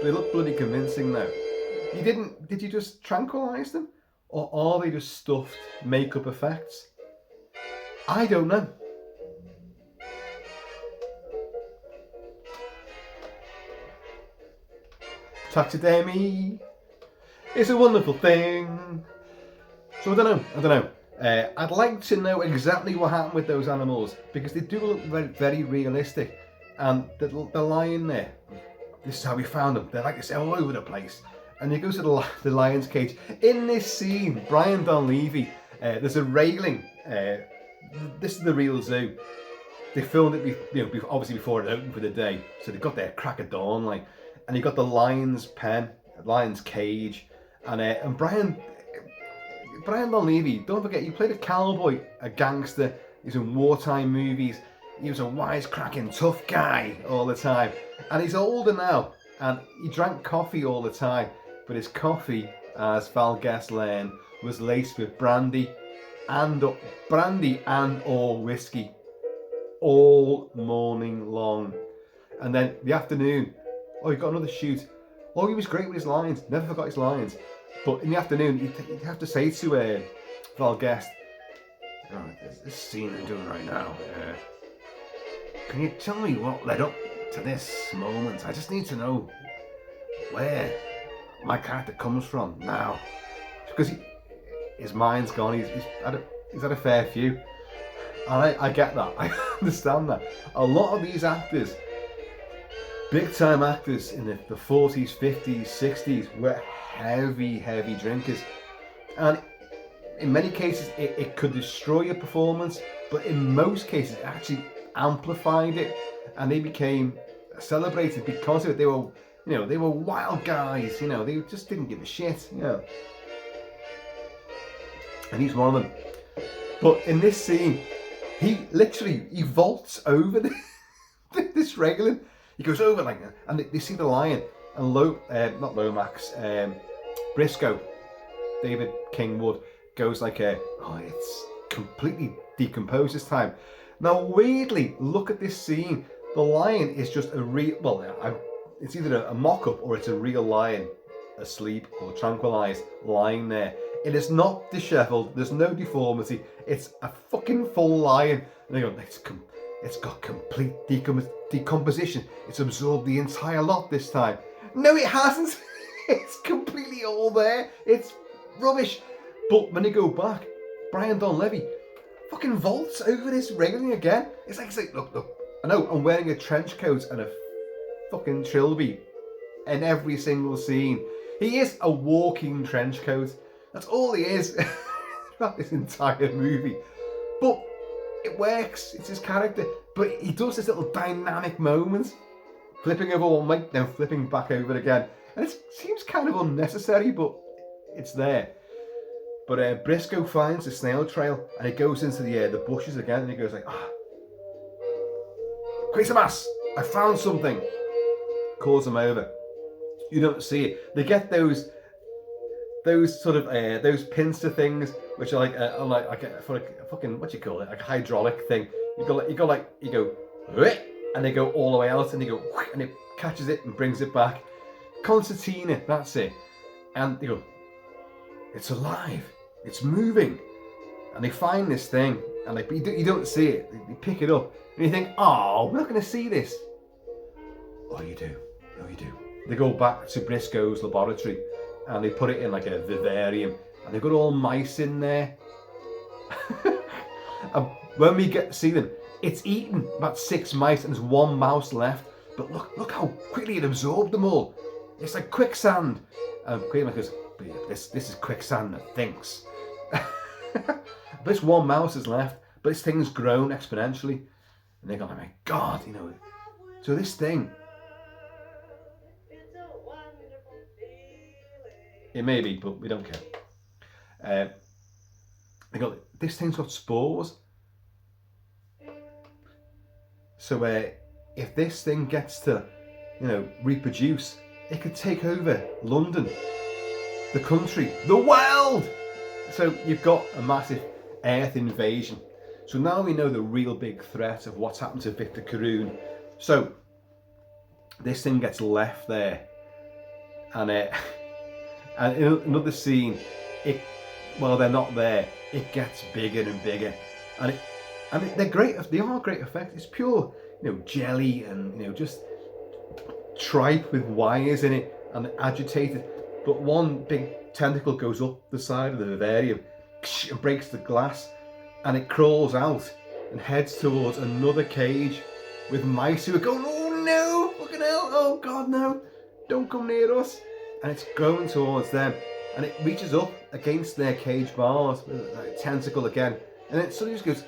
They look bloody convincing now. You didn't. Did you just tranquilise them? Or are they just stuffed makeup effects? I don't know. Taxidermy is a wonderful thing. So I don't know. I'd like to know exactly what happened with those animals, because they do look very, very realistic. And the lion there, this is how we found them. They're like this all over the place. And he goes to the lion's cage. In this scene, Brian Donlevy, there's a railing. This is the real zoo. They filmed it, obviously before it opened for the day. So they got there crack of dawn, like, and you got the lion's pen, lion's cage, and Brian Donlevy. Don't forget, he played a cowboy, a gangster. He's in wartime movies. He was a wisecracking tough guy all the time, and he's older now. And he drank coffee all the time, but his coffee, as Val Guest learned, was laced with brandy and or whiskey all morning long. And then the afternoon, oh, he got another shoot. Oh, he was great with his lines. Never forgot his lines. But in the afternoon, you'd have to say to Val Guest, "Oh, this scene I'm doing right now. Can you tell me what led up to this moment? I just need to know where my character comes from now." Because his mind's gone. He's had a fair few. And I get that. I understand that. A lot of these actors, big time actors in the 40s, 50s, 60s, were heavy drinkers. And in many cases, it could destroy your performance, but in most cases, it actually amplified it, and they became celebrated because of it. They were wild guys, they just didn't give a shit, And he's one of them. But in this scene, he vaults over this railing. He goes over like that, and they see the lion, and not Lomax, Brisco, David Kingwood, goes like it's completely decomposed this time. Now weirdly, look at this scene. The lion is just a real, it's either a mock-up or it's a real lion, asleep or tranquilized, lying there. It is not dishevelled, there's no deformity, it's a fucking full lion. And they go, it's got complete decomposition, it's absorbed the entire lot this time. No, it hasn't. It's completely all there, it's rubbish. But when they go back, Brian Donlevy fucking vaults over this railing again. It's like, look, I know I'm wearing a trench coat and a fucking trilby in every single scene. He is a walking trench coat. That's all he is throughout this entire movie. But it works, it's his character. But he does this little dynamic moments, flipping over one way, then flipping back over again. And it seems kind of unnecessary, but it's there. But Brisco finds the snail trail, and he goes into the bushes again, and he goes like, Quatermass, I found something. Calls him over. You don't see it. They get those those sort of those pincer things, which are like a fucking, what do you call it, like a hydraulic thing. You go and they go all the way out, and they go and it catches it and brings it back. Concertina, that's it. And they go, it's alive, it's moving, and they find this thing, and you don't see it. They pick it up, and you think, oh, we're not going to see this. Oh, you do. Oh, you do. They go back to Brisco's laboratory, and they put it in like a vivarium, and they've got all mice in there. And when we get to see them, it's eaten about 6 mice, and there's 1 mouse left. But look how quickly it absorbed them all. It's like quicksand. And Quatermass goes, this is quicksand that thinks. This 1 mouse is left, but this thing's grown exponentially. And they go, oh my God, you know. So this thing, it may be, but we don't care. They go, this thing's got spores. So if this thing gets to, you know, reproduce, it could take over London, the country, the world. So you've got a massive Earth invasion. So now we know the real big threat of what's happened to Victor Carroon. So this thing gets left there, and in another scene, while they're not there, it gets bigger and bigger, and they're great. They are great effects. It's pure, you know, jelly and, you know, just tripe with wires in it and agitated. But one big tentacle goes up the side of the vivarium and breaks the glass, and it crawls out and heads towards another cage with mice who are going, oh no, fucking hell, oh God, no, don't come near us. And it's going towards them, and it reaches up against their cage bars with a tentacle again, and it suddenly just goes.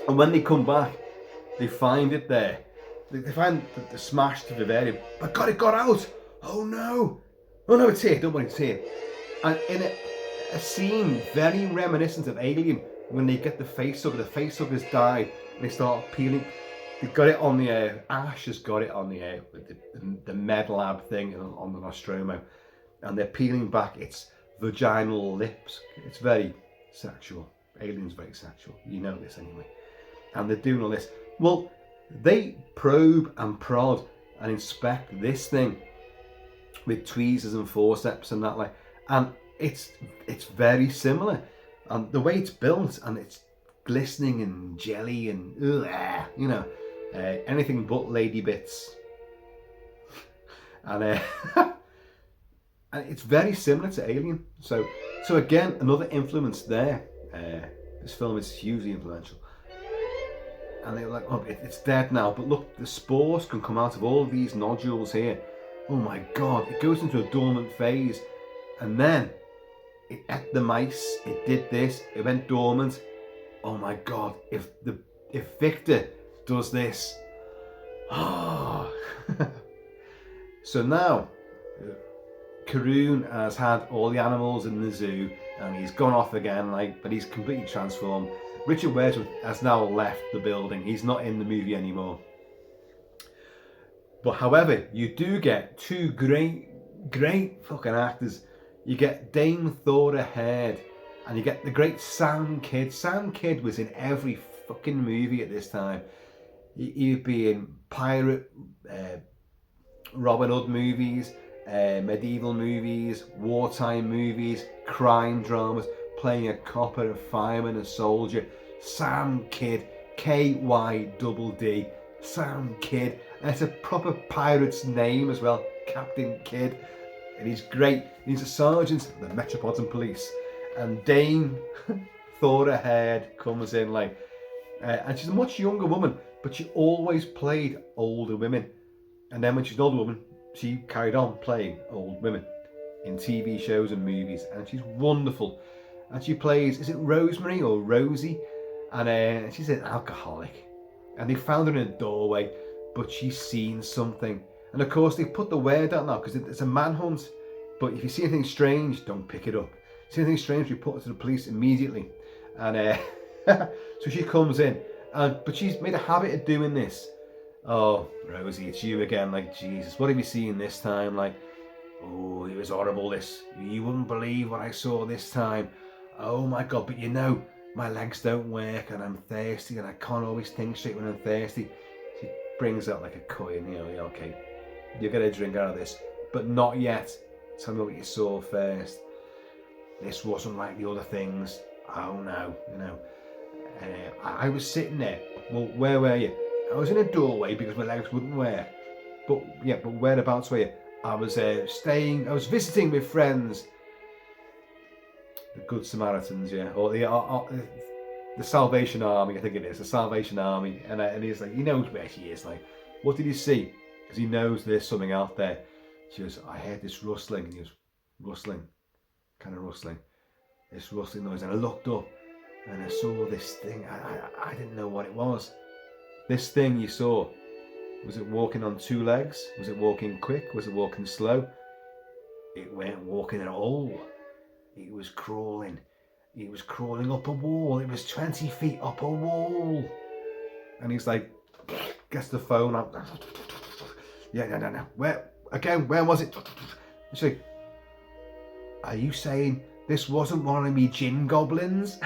And when they come back, they find it there. They find the smashed vivarium. My God, it got out! Oh no! Oh no, it's here, don't worry, it's here. And in a scene very reminiscent of Alien, when they get the facehugger's died, and they start peeling. They've got it on the Ash has got it on the med lab thing on the Nostromo, and they're peeling back its vaginal lips. It's very sexual. Alien's very sexual. You know this anyway. And they're doing all this. Well, they probe and prod and inspect this thing with tweezers and forceps and that, like, and it's very similar. And the way it's built, and it's glistening and jelly and you know. Anything but lady bits. And and it's very similar to Alien. So again, another influence there. This film is hugely influential. And they're like, oh, it's dead now, but look, the spores can come out of all of these nodules here. Oh my God, it goes into a dormant phase, and then it ate the mice, it did this, it went dormant. Oh my God, if Victor does this, oh. So now Carroon has had all the animals in the zoo, and he's gone off again, like, but he's completely transformed. Richard Wordsworth has now left the building. He's not in the movie anymore. But however, you do get 2 great fucking actors. You get Dame Thora Heard, and you get the great Sam Kidd. Sam Kidd was in every fucking movie at this time. He'd be in pirate, Robin Hood movies, medieval movies, wartime movies, crime dramas, playing a copper, a fireman, a soldier. Sam Kidd, K-Y-D-D, Sam Kidd. And it's a proper pirate's name as well, Captain Kidd. And he's great. He's a sergeant of the Metropolitan Police. And Dame Thora Heard comes in, like, and she's a much younger woman, but she always played older women. And then when she's an older woman, she carried on playing old women in TV shows and movies, and she's wonderful. And she plays, is it Rosemary or Rosie? And she's an alcoholic, and they found her in a doorway, but she's seen something. And of course they put the word out now, because it's a manhunt, but if you see anything strange, don't pick it up. See anything strange, report it to the police immediately. And so she comes in, but she's made a habit of doing this. Oh, Rosie, it's you again. Like, Jesus, what have you seen this time? Like, Oh, it was horrible, this. You wouldn't believe what I saw this time. Oh my God, but you know, my legs don't work and I'm thirsty and I can't always think straight when I'm thirsty. She brings out like a coin, you know, okay, you get a drink out of this, but not yet. Tell me what you saw first. This wasn't like the other things. Oh no, you know. I was sitting there. Well, where were you? I was in a doorway because my legs wouldn't work. But whereabouts were you? I was visiting with friends. The Good Samaritans, yeah, or the Salvation Army, I think it is, the Salvation Army. And he's like, he knows where she is. Like, what did he see? Because he knows there's something out there. She goes, I heard this rustling. And he goes, rustling, kind of rustling. This rustling noise. And I looked up and I saw this thing. I didn't know what it was. This thing you saw, was it walking on two legs? Was it walking quick? Was it walking slow? It weren't walking at all. It was crawling. It was crawling up a wall. It was 20 feet up a wall. And he's like, gets the phone out. Yeah, no. Where was it? She's like, are you saying this wasn't one of me gin goblins?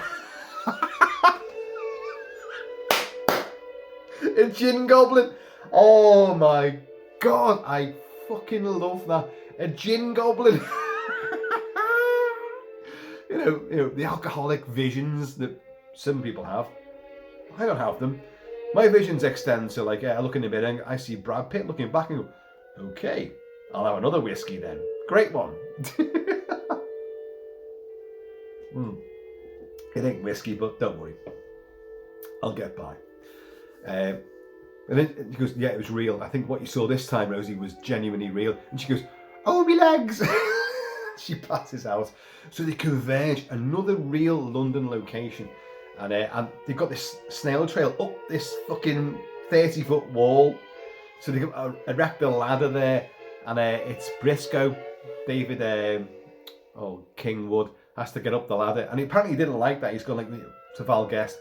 A gin goblin? Oh my God, I fucking love that. A gin goblin. You know, the alcoholic visions that some people have. I don't have them. My visions extend to, like, I look in the mirror and I see Brad Pitt looking back and go, okay, I'll have another whiskey then. Great one. It ain't whiskey, but don't worry. I'll get by. And then he goes, yeah, it was real. I think what you saw this time, Rosie, was genuinely real. And she goes, oh, my legs. She passes out. So they converge, another real London location. And they've got this snail trail up this fucking 30-foot wall. So they erect a ladder there. And it's Brisco, David Kingwood, has to get up the ladder. And apparently he didn't like that. He's gone like to Val Guest,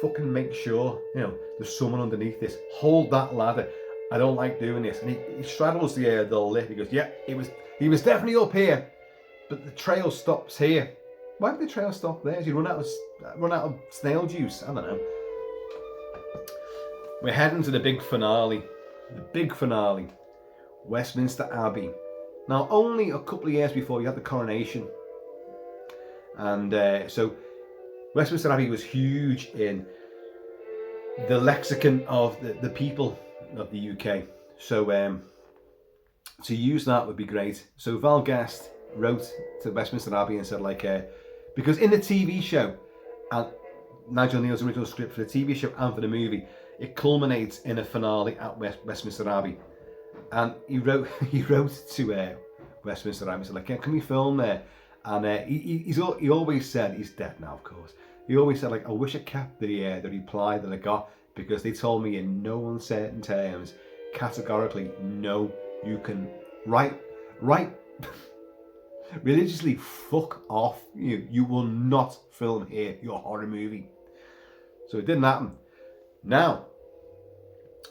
fucking make sure, you know, there's someone underneath this. Hold that ladder. I don't like doing this. And he straddles the lip. He goes, yeah, he was definitely up here. But the trail stops here. Why would the trail stop there? Did you run out of snail juice? I don't know. We're heading to the big finale. The big finale. Westminster Abbey. Now, only a couple of years before you had the coronation. And so Westminster Abbey was huge in the lexicon of the people of the UK. So to use that would be great. So Val Guest wrote to Westminster Abbey and said, like, because in the TV show, and Nigel Neil's original script for the TV show and for the movie, it culminates in a finale at Westminster Abbey. And he wrote to Westminster Abbey and said, like, can we film there? And he always said, he's dead now, of course. He always said, like, I wish I kept the reply that I got, because they told me in no uncertain terms, categorically, no, you can write religiously fuck off. You will not film here your horror movie. So it didn't happen. Now,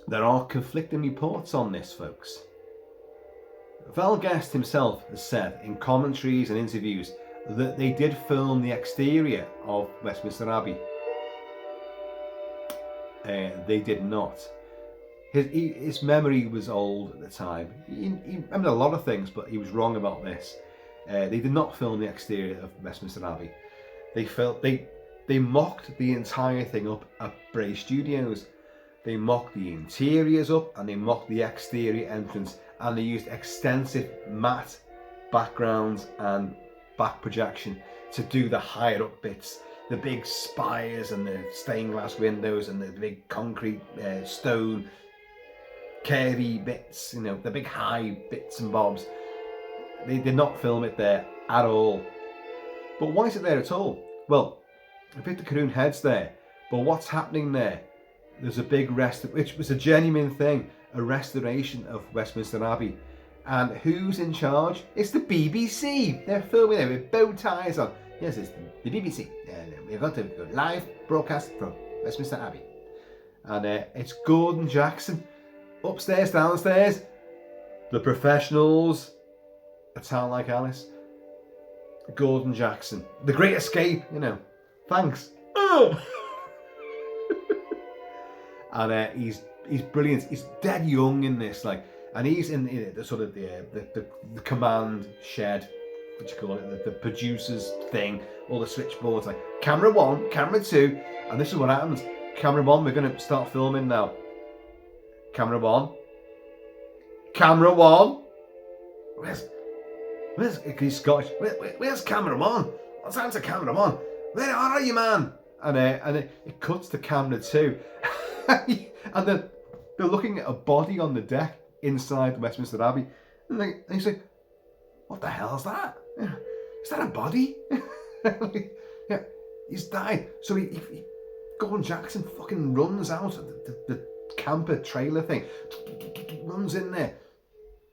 there are conflicting reports on this, folks. Val Guest himself has said in commentaries and interviews that they did film the exterior of Westminster Abbey. They did not. His memory was old at the time. He remembered a lot of things, but he was wrong about this. They did not film the exterior of Westminster Abbey. They mocked the entire thing up at Bray Studios. They mocked the interiors up and they mocked the exterior entrance, and they used extensive matte backgrounds and back projection to do the higher up bits, the big spires and the stained glass windows and the big concrete stone curvy bits, you know, the big high bits and bobs. They did not film it there at all. But why is it there at all? Well, Victor Caroon heads there, but what's happening there? There's a big which was a genuine thing, a restoration of Westminster Abbey. And who's in charge? It's the BBC. They're filming there with bow ties on. Yes, it's the BBC. We're going to go live broadcast from Westminster Abbey. And it's Gordon Jackson. Upstairs, downstairs, the professionals, A Town Like Alice, Gordon Jackson, The Great Escape, you know. Thanks. And he's brilliant. He's dead young in this, like, and he's in the sort of the command shed, what you call it, the producers thing, all the switchboards, like camera 1, camera 2, and this is what happens. Camera 1, we're going to start filming now. Camera 1. Camera 1. Where's he's Scottish? Where's camera 1? What's happened to camera 1? Where are you, man? And it cuts to camera 2. And they're looking at a body on the deck inside Westminster Abbey. And he's like, what the hell is that? Is that a body? Yeah, he's died. So he Gordon Jackson fucking runs out of the camper trailer thing. Runs in there.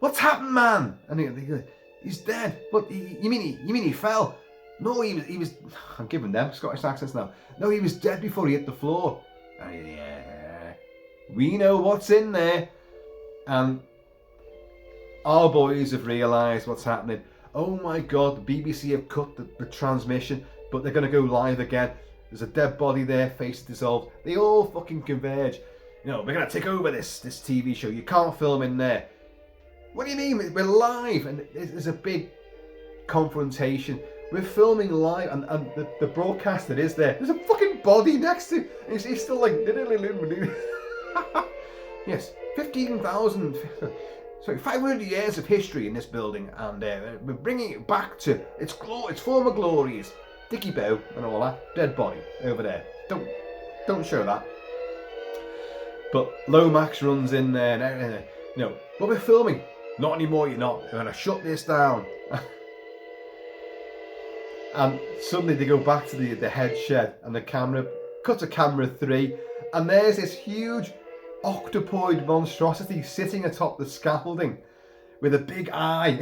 What's happened, man? And he goes, he's dead. What? You mean he fell? No, he was. I'm giving them Scottish accents now. No, he was dead before he hit the floor. Yeah, we know what's in there. And our boys have realised what's happening. Oh my God, the BBC have cut the transmission, but they're going to go live again. There's a dead body there, face dissolved. They all fucking converge. You know, we're going to take over this TV show. You can't film in there. What do you mean? We're live, and there's a big confrontation. We're filming live, and the broadcaster is there. There's a fucking body next to him. He's still like, yes, 15,000, sorry, 500 years of history in this building, and we're bringing it back to its former glories. Dickie Bow and all that, dead body over there. Don't show that. But Lomax runs in there, and you know, but we're filming. Not anymore, you're not. We're going to shut this down. And suddenly they go back to the head shed, and the camera cuts to camera 3, and there's this huge octopoid monstrosity sitting atop the scaffolding with a big eye.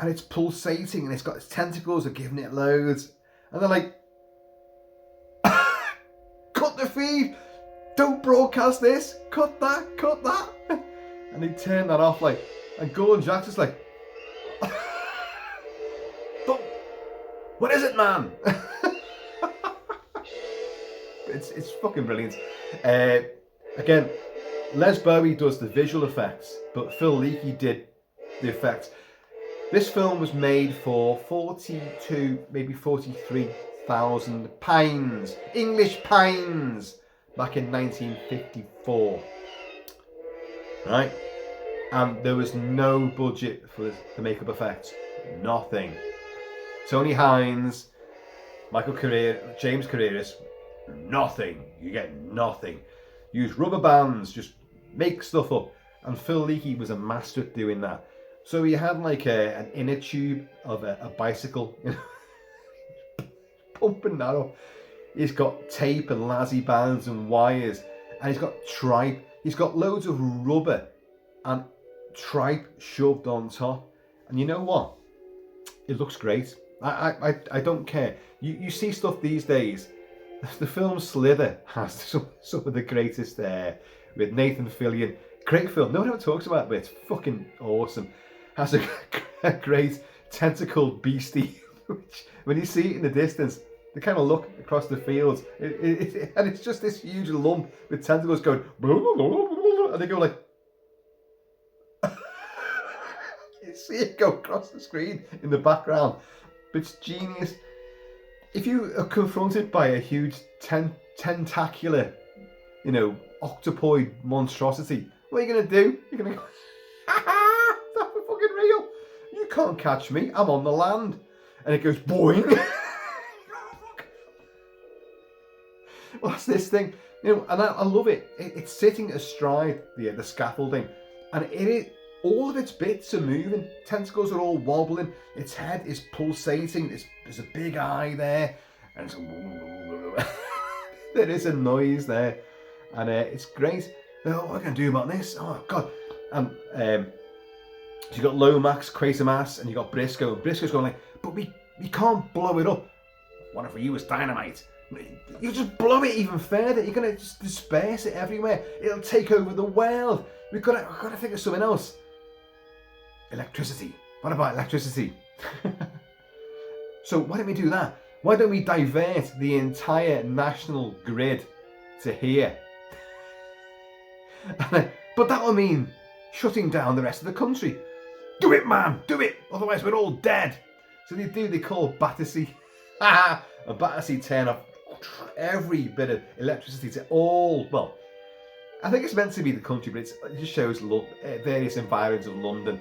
And it's pulsating, and it's got its tentacles are giving it loads. And they're like, cut the feed! Don't broadcast this! Cut that! And they turn that off, like, and Gordon Jackson's like, what is it, man? It's fucking brilliant. Again, Les Bowie does the visual effects, but Phil Leakey did the effects. This film was made for 42, maybe 43,000 pounds, English pounds, back in 1954. Right? And there was no budget for the makeup effects. Nothing. Tony Hines, James Carreras, nothing. You get nothing. Use rubber bands, just make stuff up. And Phil Leakey was a master at doing that. So he had like an inner tube of a bicycle, pumping that up. He's got tape and lassie bands and wires, and he's got tripe. He's got loads of rubber and tripe shoved on top. And you know what? It looks great. I don't care. You see stuff these days. The film Slither has some of the greatest with Nathan Fillion. Great film. No one ever talks about it, but it's fucking awesome. Has a great tentacled beastie, which when you see it in the distance, they kind of look across the fields, and it's just this huge lump with tentacles going, and they go like, you see it go across the screen in the background. But it's genius. If you are confronted by a huge tentacular, you know, octopoid monstrosity, what are you going to do? You're going to go, that's fucking real. You can't catch me. I'm on the land. And it goes boing. Well, that's this thing. You know, and I love it. It's sitting astride the scaffolding. And all of its bits are moving. Tentacles are all wobbling. Its head is pulsating. There's a big eye there. And there is a noise there. And it's great. Oh, what can I do about this? Oh, God. And so you've got Lomax, Quatermass, and you've got Brisco. Brisco's going like, but we can't blow it up. What if we use dynamite? You just blow it even further. You're going to just disperse it everywhere. It'll take over the world. We've got to think of something else. electricity. What about electricity? So why don't we do that? Why don't we divert the entire national grid to here? But that will mean shutting down the rest of the country. Do it, man, do it, otherwise we're all dead. So they call Battersea. And Battersea turn off every bit of electricity to all, well, I think it's meant to be the country, but it just shows various environs of London.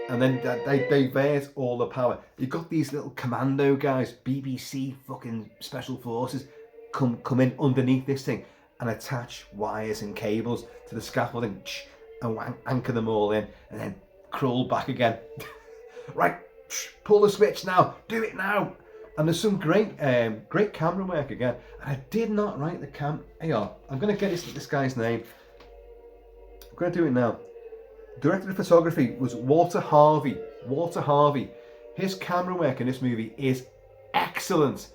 And then they divert all the power. You've got these little commando guys, BBC fucking special forces, come in underneath this thing and attach wires and cables to the scaffolding and anchor them all in and then crawl back again. Right, pull the switch now, do it now. And there's some great camera work again. And I did not write the hang on, I'm going to get this guy's name. I'm going to do it now. Director of photography was Walter Harvey. Walter Harvey. His camera work in this movie is excellent.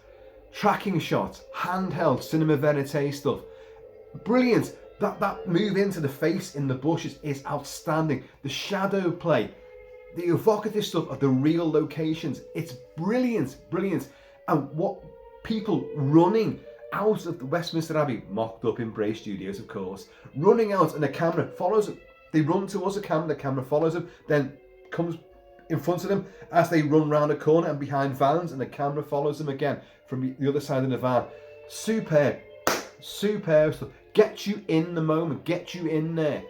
Tracking shots, handheld cinema verite stuff. Brilliant. That move into the face in the bushes is outstanding. The shadow play, the evocative stuff of the real locations, it's brilliant, brilliant. And what people running out of the Westminster Abbey, mocked up in Bray Studios of course, running out and the camera follows them. They run towards the camera follows them, then comes in front of them as they run round a corner and behind vans, and the camera follows them again from the other side of the van. Superb, superb stuff. Get you in the moment, get you in there.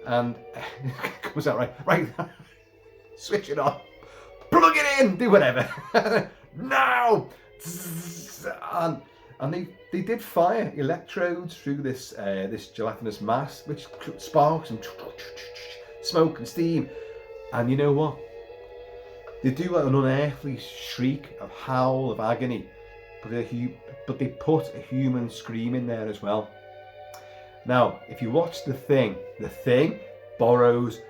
And comes out right, switch it on, plug it in, do whatever. Now! And they did fire electrodes through this gelatinous mass, which sparks and smoke and steam. And you know what? They do like an unearthly shriek of howl of agony, but they put a human scream in there as well. Now, if you watch The Thing borrows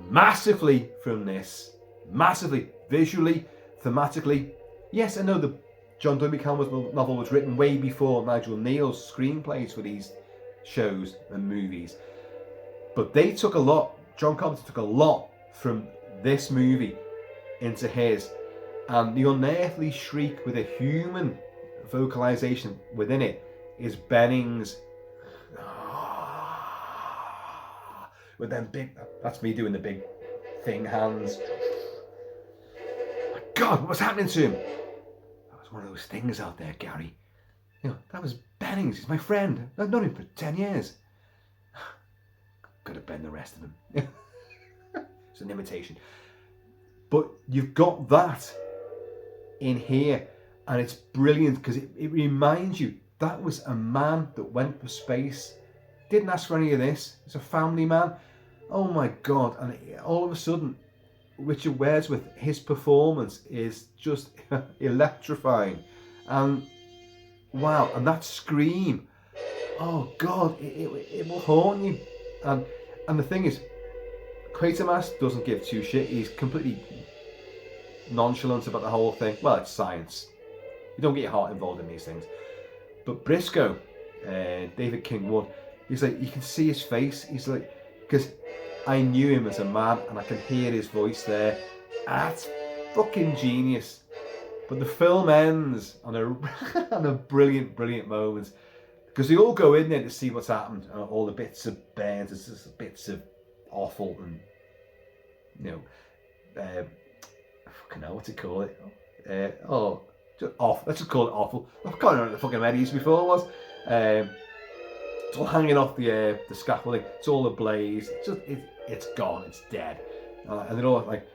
massively from this, massively, visually, thematically. Yes, I know the John W. Campbell's novel was written way before Nigel Neil's screenplays for these shows and movies. But they took a lot, John Carpenter took a lot from this movie into his. And the unearthly shriek with a human vocalization within it is Benning's. With them big, that's me doing the big thing hands. My God, what was happening to him? One of those things out there, Gary. You know, that was Bennings. He's my friend. I've known him for 10 years. Could have been the rest of them. It's an imitation. But you've got that in here, and it's brilliant because it reminds you that was a man that went for space. Didn't ask for any of this. It's a family man. Oh my God. And all of a sudden, Richard Wordsworth, his performance is just electrifying, and wow, and that scream, oh God, it will haunt you. And the thing is, Quatermass doesn't give two shit. He's completely nonchalant about the whole thing. Well, it's science. You don't get your heart involved in these things. But Brisco, David King Wood, he's like, you can see his face. He's like, because I knew him as a man and I can hear his voice there. That's fucking genius. But the film ends on a brilliant, brilliant moment. Because they all go in there to see what's happened. All the bits of burnt, it's just bits of awful and, you know, I fucking know what to call it. Just awful. Let's just call it awful. I can't remember what the fucking word I used before was. It's all hanging off the scaffolding. It's all ablaze. It's gone. It's dead. And they're all like,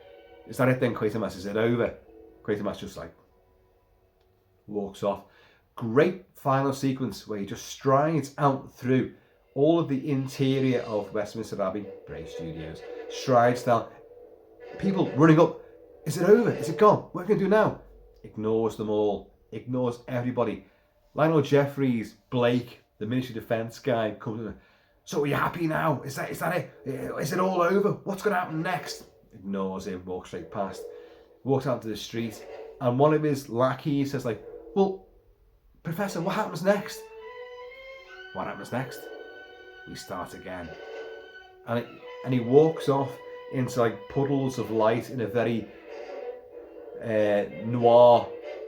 "Is that it then, Quatermass? Is it over?" Quatermass just like walks off. Great final sequence where he just strides out through all of the interior of Westminster Abbey, Bray Studios. Strides down. People running up. Is it over? Is it gone? What are we going to do now? Ignores them all. Ignores everybody. Lionel Jeffries, Blake, the Ministry of Defence guy, comes in. So are you happy now? Is that it? Is it all over? What's going to happen next? Ignores him, walks straight past. Walks out to the street, and one of his lackeys says like, "Well, Professor, what happens next?" What happens next? We start again. And he walks off into like puddles of light in a very noir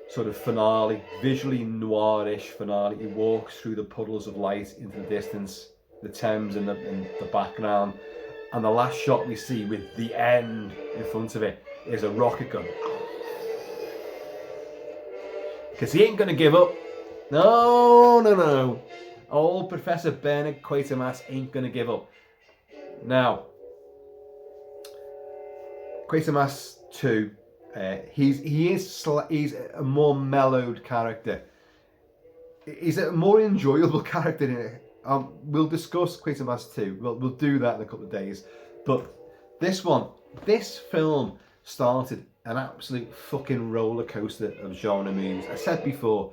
sort of finale, visually noirish finale. He walks through the puddles of light into the distance, the Thames in the background, and the last shot we see with the end in front of it is a rocket gun. Because he ain't going to give up. No. Old Professor Bernard Quatermass ain't going to give up. Now, Quatermass 2, he's a more mellowed character. He's a more enjoyable character. We'll discuss Quatermass 2. We'll do that in a couple of days. But this film started an absolute fucking roller coaster of genre movies. I said before,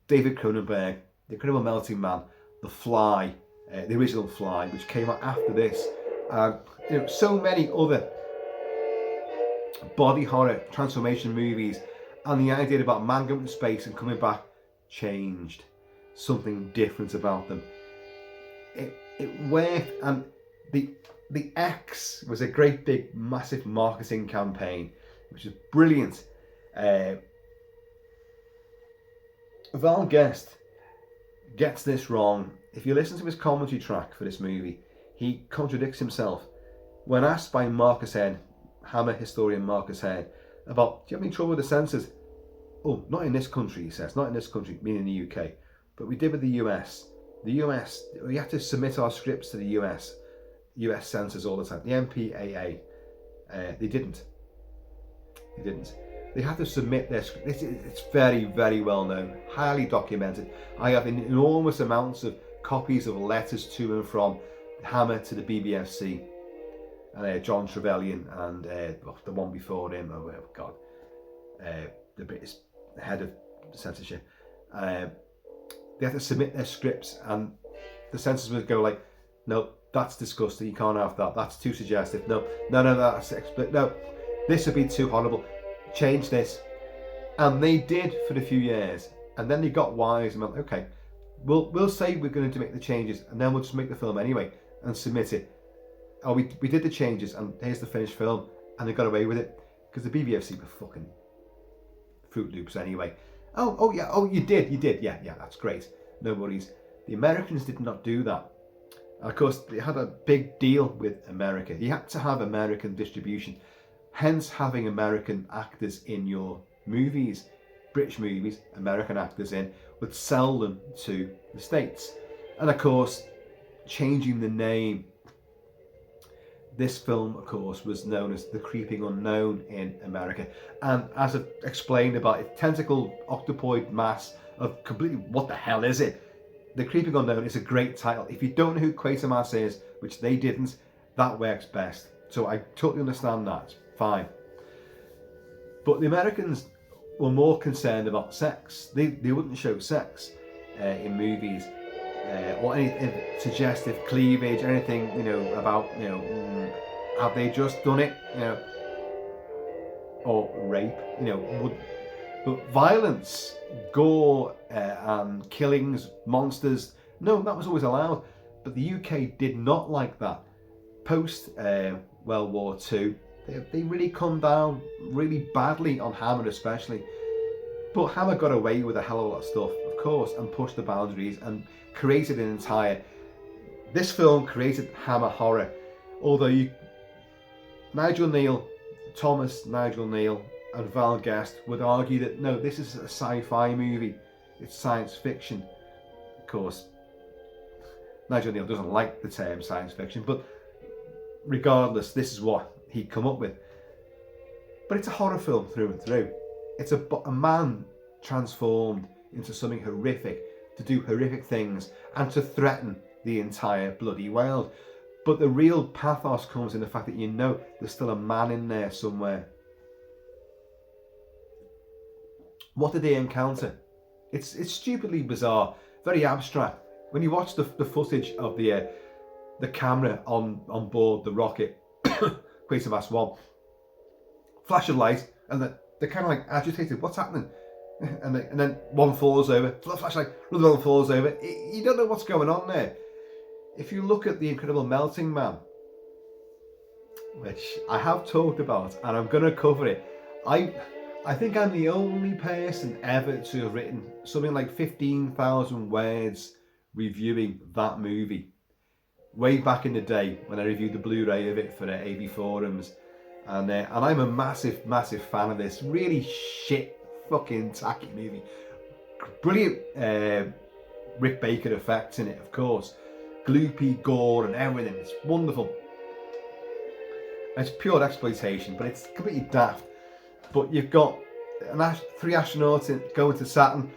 David Cronenberg, The Incredible Melting Man, The Fly, the original Fly, which came out after this, so many other body horror transformation movies, and the idea about man going to space and coming back changed. Something different about them. It worked, and the X was a great big massive marketing campaign, which is brilliant. Val Guest gets this wrong. If you listen to his commentary track for this movie, he contradicts himself. When asked by Marcus Head, Hammer historian Marcus Head, about, do you have any trouble with the censors? Oh, not in this country, he says. Not in this country, meaning the UK. But we did with the US. The US, we had to submit our scripts to the US censors all the time. The MPAA, they didn't. They had to submit their script. It's very, very well known, highly documented. I have enormous amounts of copies of letters to and from Hammer to the BBFC, and John Trevelyan and the one before him, the British head of censorship. They had to submit their scripts, and the censors would go like, no, that's disgusting, you can't have that, that's too suggestive, no, that's explicit, no, this would be too horrible, change this. And they did for a few years, and then they got wise and went, okay, we'll say we're going to make the changes, and then we'll just make the film anyway and submit it. Oh, we did the changes, and here's the finished film, and they got away with it because the BBFC were fucking Fruit Loops anyway. You did, yeah, that's great, no worries. The Americans did not do that. And of course, they had a big deal with America. You had to have American distribution, hence having American actors in your movies. British movies, American actors in, would sell them to the States. And of course, changing the name. This film, of course, was known as The Creeping Unknown in America. And as I've explained about it, tentacled octopoid mass of completely, what the hell is it? The Creeping Unknown is a great title. If you don't know who Quatermass is, which they didn't, that works best. So I totally understand that, it's fine. But the Americans were more concerned about sex. They wouldn't show sex in movies. Or any suggestive cleavage, anything, about, have they just done it, or rape, but violence, gore, and killings, monsters, no, that was always allowed. But the UK did not like that. Post World War II, they really come down really badly on Hammer especially. But Hammer got away with a hell of a lot of stuff, of course, and pushed the boundaries and created an entire... This film created Hammer horror. Although Nigel Neil, Nigel Neil and Val Guest would argue that no, this is a sci-fi movie, it's science fiction. Of course, Nigel Neil doesn't like the term science fiction, but regardless, this is what he'd come up with. But it's a horror film through and through. It's a man transformed into something horrific, to do horrific things, and to threaten the entire bloody world. But the real pathos comes in the fact that there's still a man in there somewhere. What did they encounter? It's stupidly bizarre, very abstract. When you watch the footage of the camera on board the rocket, Quatermass 1, flash of light, and they're kind of like agitated. What's happening? And then one falls over, flashlight, another one falls over. You don't know what's going on there. If you look at The Incredible Melting Man, which I have talked about, and I'm going to cover it. I think I'm the only person ever to have written something like 15,000 words reviewing that movie. Way back in the day when I reviewed the Blu-ray of it for the AV Forums. And I'm a massive, massive fan of this really shit fucking tacky movie. Brilliant Rick Baker effects in it, of course. Gloopy gore and everything. It's wonderful. It's pure exploitation, but it's completely daft. But you've got 3 astronauts going to Saturn.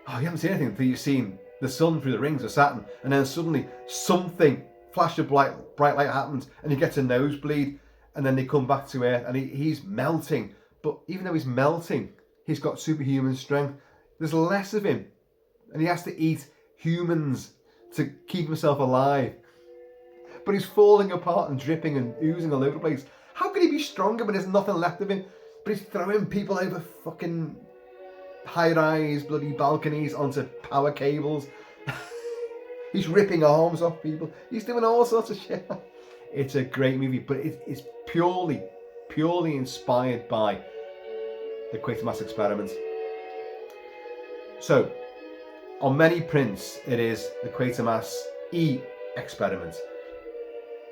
Oh, you haven't seen anything until you've seen the sun through the rings of Saturn, and then suddenly something, flash of bright light happens, and he gets a nosebleed, and then they come back to Earth, and he's melting. But even though he's melting, he's got superhuman strength. There's less of him, and he has to eat humans to keep himself alive. But he's falling apart and dripping and oozing all over the place. How can he be stronger when there's nothing left of him? But he's throwing people over fucking high-rise bloody balconies onto power cables. He's ripping arms off people. He's doing all sorts of shit. It's a great movie, but it's purely inspired by the Quatermass experiment. So, on many prints, it is the Quatermass E experiment.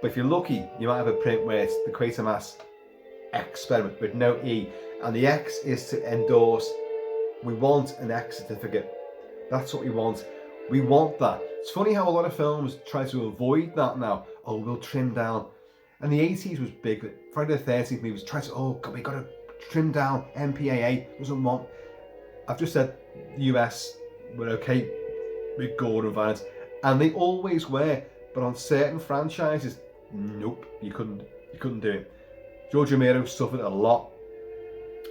But if you're lucky, you might have a print where it's the Quatermass experiment with no E, and the X is to endorse. We want an X certificate. That's what we want. We want that. It's funny how a lot of films try to avoid that now. Oh, we'll trim down. And the 80s was big. Friday the 13th movies tried to, oh God, we got to trim down. MPAA doesn't want. I've just said the US were okay with gore and violence, and they always were. But on certain franchises, nope, you couldn't do it. George Romero suffered a lot.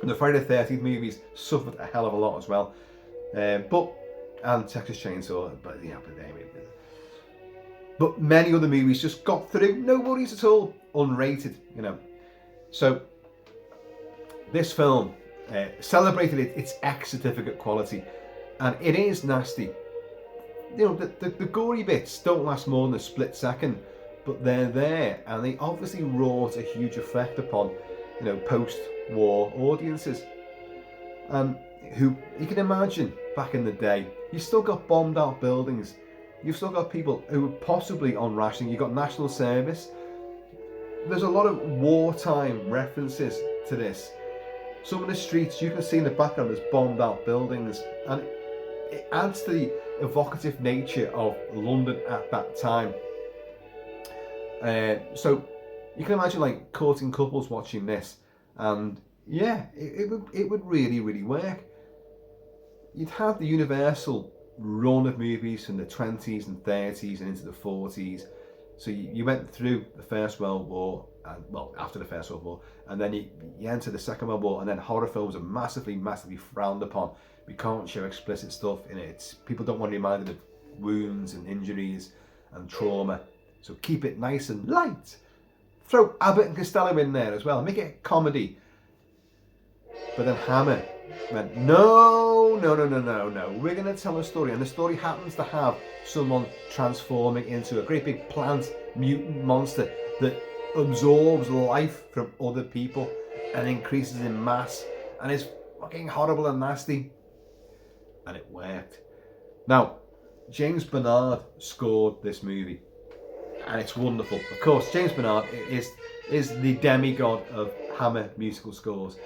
And the Friday the 13th movies suffered a hell of a lot as well. And Texas Chainsaw, but many other movies just got through, no worries at all, unrated, you know. So this film celebrated its X certificate quality, and it is nasty. You know, the gory bits don't last more than a split second, but they're there, and they obviously wrought a huge effect upon, you know, post-war audiences. And who you can imagine back in the day, you still got bombed out buildings, you've still got people who were possibly on rationing, you've got national service. There's a lot of wartime references to this. Some of the streets you can see in the background as bombed out buildings, and it adds to the evocative nature of London at that time. So you can imagine like courting couples watching this, and yeah, it would really work. You'd have the universal run of movies from the 20s and 30s and into the 40s. So you went through the First World War, and well, after the First World War, and then you enter the Second World War, and then horror films are massively frowned upon. We can't show explicit stuff in it. People don't want to be reminded of wounds and injuries and trauma. So keep it nice and light. Throw Abbott and Costello in there as well. Make it a comedy. But then Hammer went, no. We're going to tell a story. And the story happens to have someone transforming into a great big plant mutant monster that absorbs life from other people and increases in mass and is fucking horrible and nasty. And it worked. Now, James Bernard scored this movie, and it's wonderful. Of course, James Bernard is the demigod of Hammer musical scores.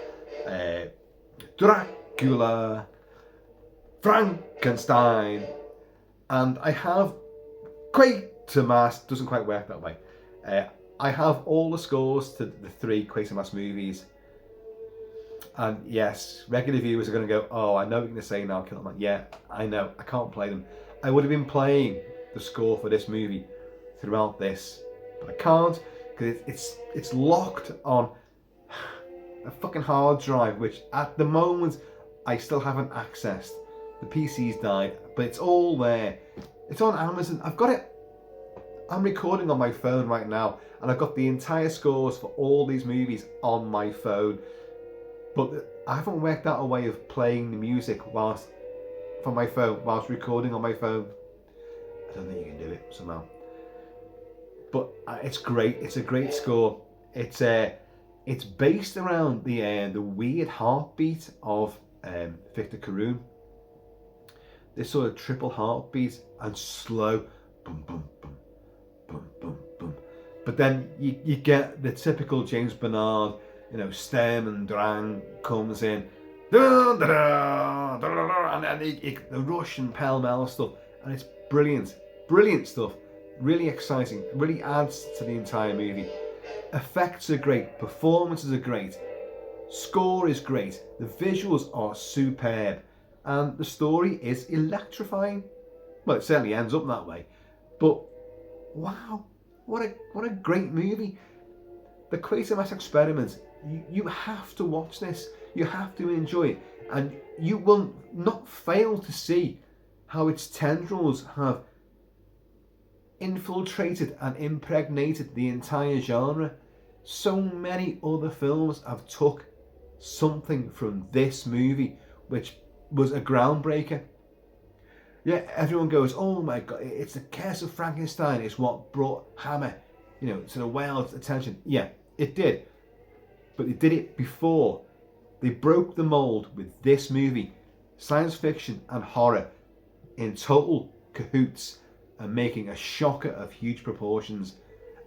Dracula, Frankenstein, and I have Quatermass. Doesn't quite work that way. I have all the scores to the 3 Quatermass movies. And yes, regular viewers are going to go, oh, I know what you're going to say now, Kilt-Man. Yeah, I know, I can't play them. I would have been playing the score for this movie throughout this, but I can't because it's locked on a fucking hard drive, which at the moment I still haven't accessed. The PC's died, but it's all there. It's on Amazon. I've got it. I'm recording on my phone right now, and I've got the entire scores for all these movies on my phone. But I haven't worked out a way of playing the music from my phone whilst recording on my phone. I don't think you can do it somehow. But it's great. It's a great score. It's based around the weird heartbeat of Victor Carroon. This sort of triple heartbeat and slow boom boom boom boom boom boom. But then you get the typical James Bernard, stem and drang comes in, and then the rush and pell-mell stuff, and it's brilliant stuff, really exciting, really adds to the entire movie. Effects are great, performances are great, score is great, the visuals are superb, and the story is electrifying. Well, it certainly ends up that way, but wow, what a great movie. The Quatermass Experiment, you have to watch this, you have to enjoy it, and you will not fail to see how its tendrils have infiltrated and impregnated the entire genre. So many other films have took something from this movie, which was a groundbreaker. Yeah, everyone goes, oh my god, it's the Curse of Frankenstein, it's what brought Hammer, to the world's attention. Yeah, it did. But they did it before. They broke the mold with this movie. Science fiction and horror in total cahoots and making a shocker of huge proportions.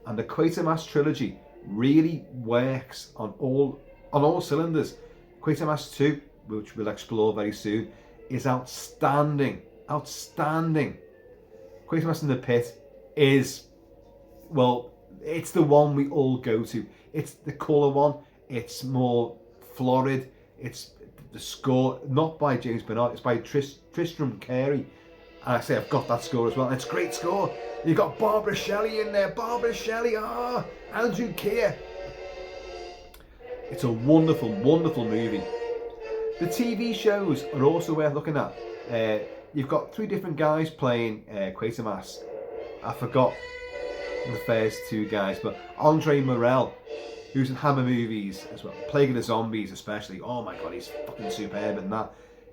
And the Quatermass trilogy really works on all cylinders. Quatermass 2, which we'll explore very soon, is outstanding. Quatermass in the Pit is, well, it's the one we all go to. It's the colour one, it's more florid, it's the score, not by James Bernard, it's by Tristram Carey. And I say I've got that score as well, and it's a great score. You've got Barbara Shelley in there, Andrew Keir. It's a wonderful movie. The TV shows are also worth looking at. You've got 3 different guys playing Quatermass. I forgot the first 2 guys, but Andre Morel, who's in Hammer movies as well, Plague of the Zombies especially. Oh my god, he's fucking superb in that.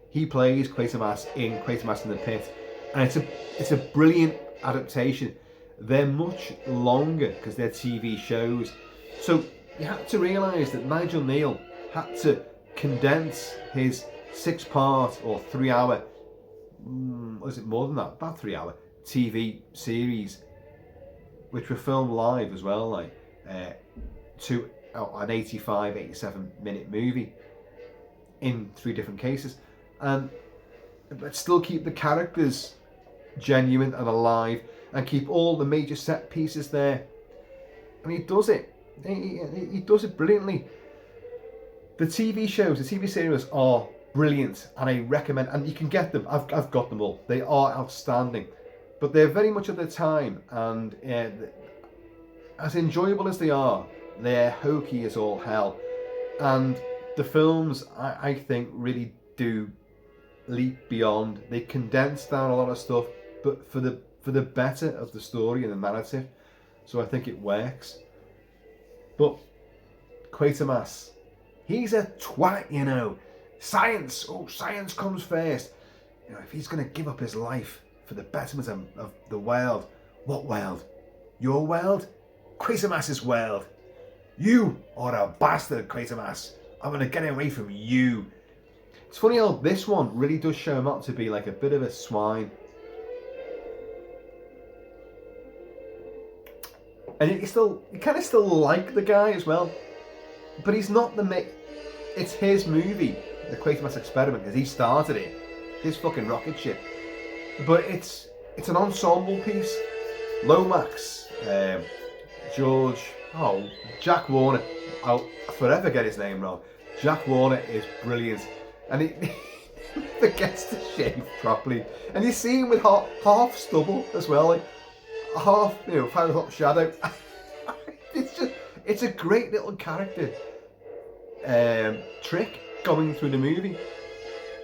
He plays Quatermass in Quatermass in the Pit, and it's a brilliant adaptation. They're much longer because they're TV shows, so you have to realise that Nigel Neil had to condense his 6-part or 3-hour, was it more than that? About 3-hour TV series, which were filmed live as well, to an 85-87 minute movie in 3 different cases, but still keep the characters genuine and alive and keep all the major set pieces there. And he does it. He does it brilliantly. The TV shows, the TV series are brilliant, and I recommend, and you can get them. I've got them all. They are outstanding, but they're very much of their time, and as enjoyable as they are, they're hokey as all hell. And the films, I think, really do leap beyond. They condense down a lot of stuff, but for the better of the story and the narrative. So I think it works. But Quatermass, he's a twat, Science comes first. If he's going to give up his life for the betterment of the world, what world? Your world? Quatermass's world. You are a bastard, Quatermass. I'm going to get away from you. It's funny how this one really does show him up to be like a bit of a swine. And you kind of still like the guy as well. But he's not it's his movie, the Quatermass Experiment, because he started it. His fucking rocket ship. But it's an ensemble piece. Lomax, Jack Warner. I'll forever get his name wrong. Jack Warner is brilliant. And he forgets to shave properly. And you see him with half stubble as well. Like half, hot shadow. It's a great little character trick going through the movie.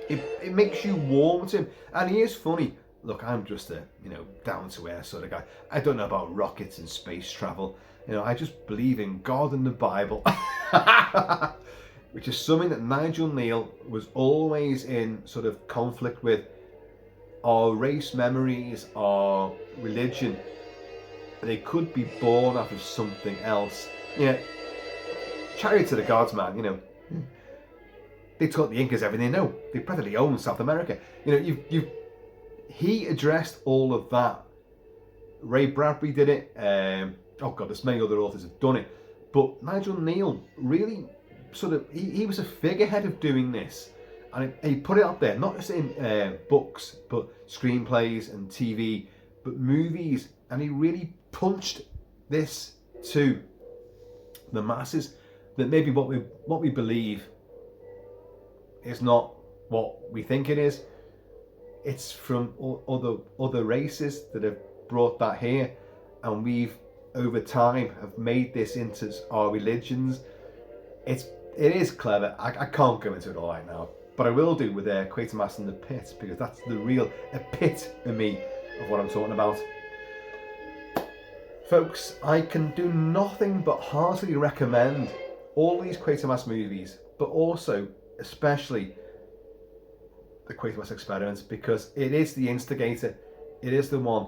It makes you warm to him. And he is funny. Look, I'm just a, down to earth sort of guy. I don't know about rockets and space travel. I just believe in God and the Bible. Which is something that Nigel Neil was always in sort of conflict with. Our race memories, our religion, they could be born out of something else. Chariot to the gods, man, you know. They taught the Incas everything they know. They practically own South America. You know, he addressed all of that. Ray Bradbury did it. Oh God, there's many other authors have done it. But Nigel Neil really sort of, he was a figurehead of doing this. And he put it up there, not just in books, but screenplays and TV, but movies. And he really punched this to the masses, that maybe what we believe is not what we think it is. It's from other races that have brought that here, and we've over time have made this into our religions. It is clever. I can't go into it all right now, but I will do with Quatermass and the Pit, because that's the real epitome of what I'm talking about. Folks, I can do nothing but heartily recommend all these Quatermass movies, but also especially the Quatermass Experiment, because it is the instigator. It is the one.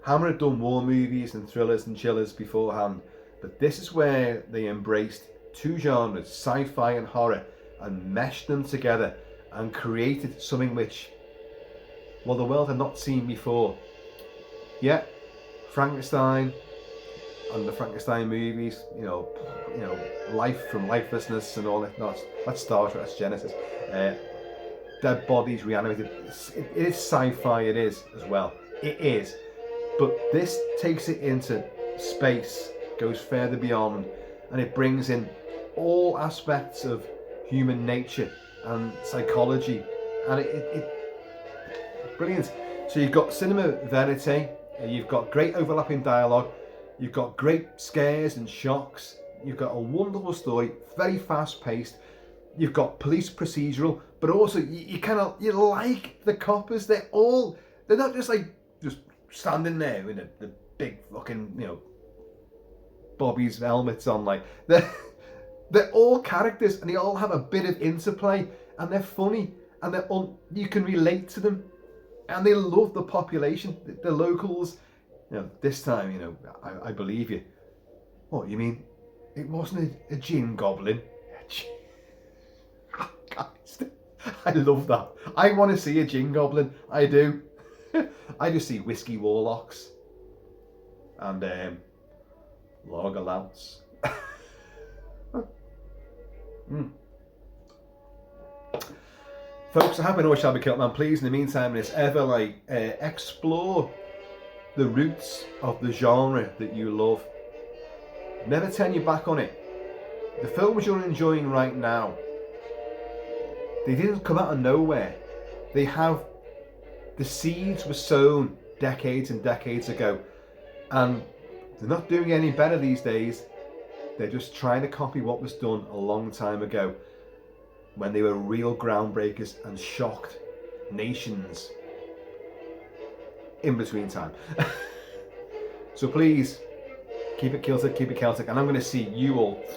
Hammer had done war movies and thrillers and chillers beforehand, but this is where they embraced two genres, sci-fi and horror, and meshed them together and created something which, well, the world had not seen before. Yeah, Frankenstein and the Frankenstein movies, you know, life from lifelessness and all that. No, that's Star Trek, that's Genesis. Dead bodies reanimated. It is sci-fi, it is as well. It is. But this takes it into space, goes further beyond, and it brings in all aspects of human nature and psychology, and it brilliant. So you've got cinema verite, you've got great overlapping dialogue, you've got great scares and shocks, you've got a wonderful story, very fast paced, you've got police procedural, but also you like the coppers. They're not just standing there with the big fucking, you know, Bobby's helmets on. Like, they're all characters, and they all have a bit of interplay, and they're funny, and you can relate to them, and they love the population, the locals. You know, this time, you know, I believe you. What, you mean it wasn't a gin goblin? Guys, I love that. I want to see a gin goblin. I do. I just see whiskey warlocks and lager louts. Folks, I hope I know what shall be Kilt-Man. Please, in the meantime, if ever explore the roots of the genre that you love. Never turn your back on it. The films you're enjoying right now, they didn't come out of nowhere. The seeds were sown decades and decades ago, and they're not doing any better these days. They're just trying to copy what was done a long time ago, when they were real groundbreakers and shocked nations in between time. So please, keep it Celtic, keep it Celtic, and I'm going to see you all later.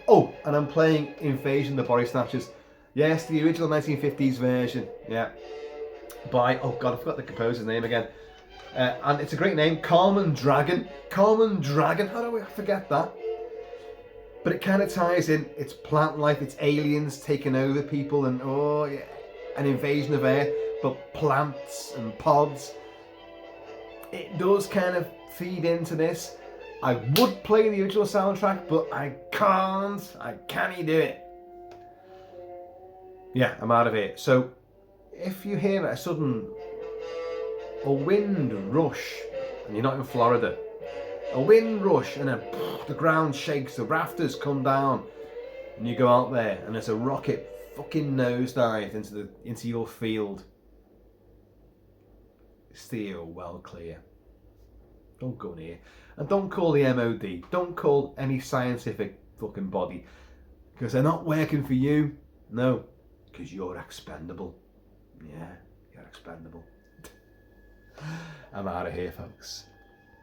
Oh, and I'm playing Invasion the Body Snatchers. Yes, the original 1950s version. Yeah. By, oh god, I forgot the composer's name again. And it's a great name, Carmen Dragon. Carmen Dragon, how do I forget that? But it kind of ties in, it's plant life, it's aliens taking over people, and oh yeah, an invasion of Earth, but plants and pods. It does kind of feed into this. I would play the original soundtrack, but I can't do it. Yeah, I'm out of here. So, if you hear a wind rush, and you're not in Florida, a wind rush and the ground shakes, the rafters come down, and you go out there and there's a rocket fucking nosedive into your field, steer well clear. Don't go near. And don't call the MOD, don't call any scientific fucking body, because they're not working for you. No, because you're expendable. Yeah, you're expendable. I'm out of here, folks.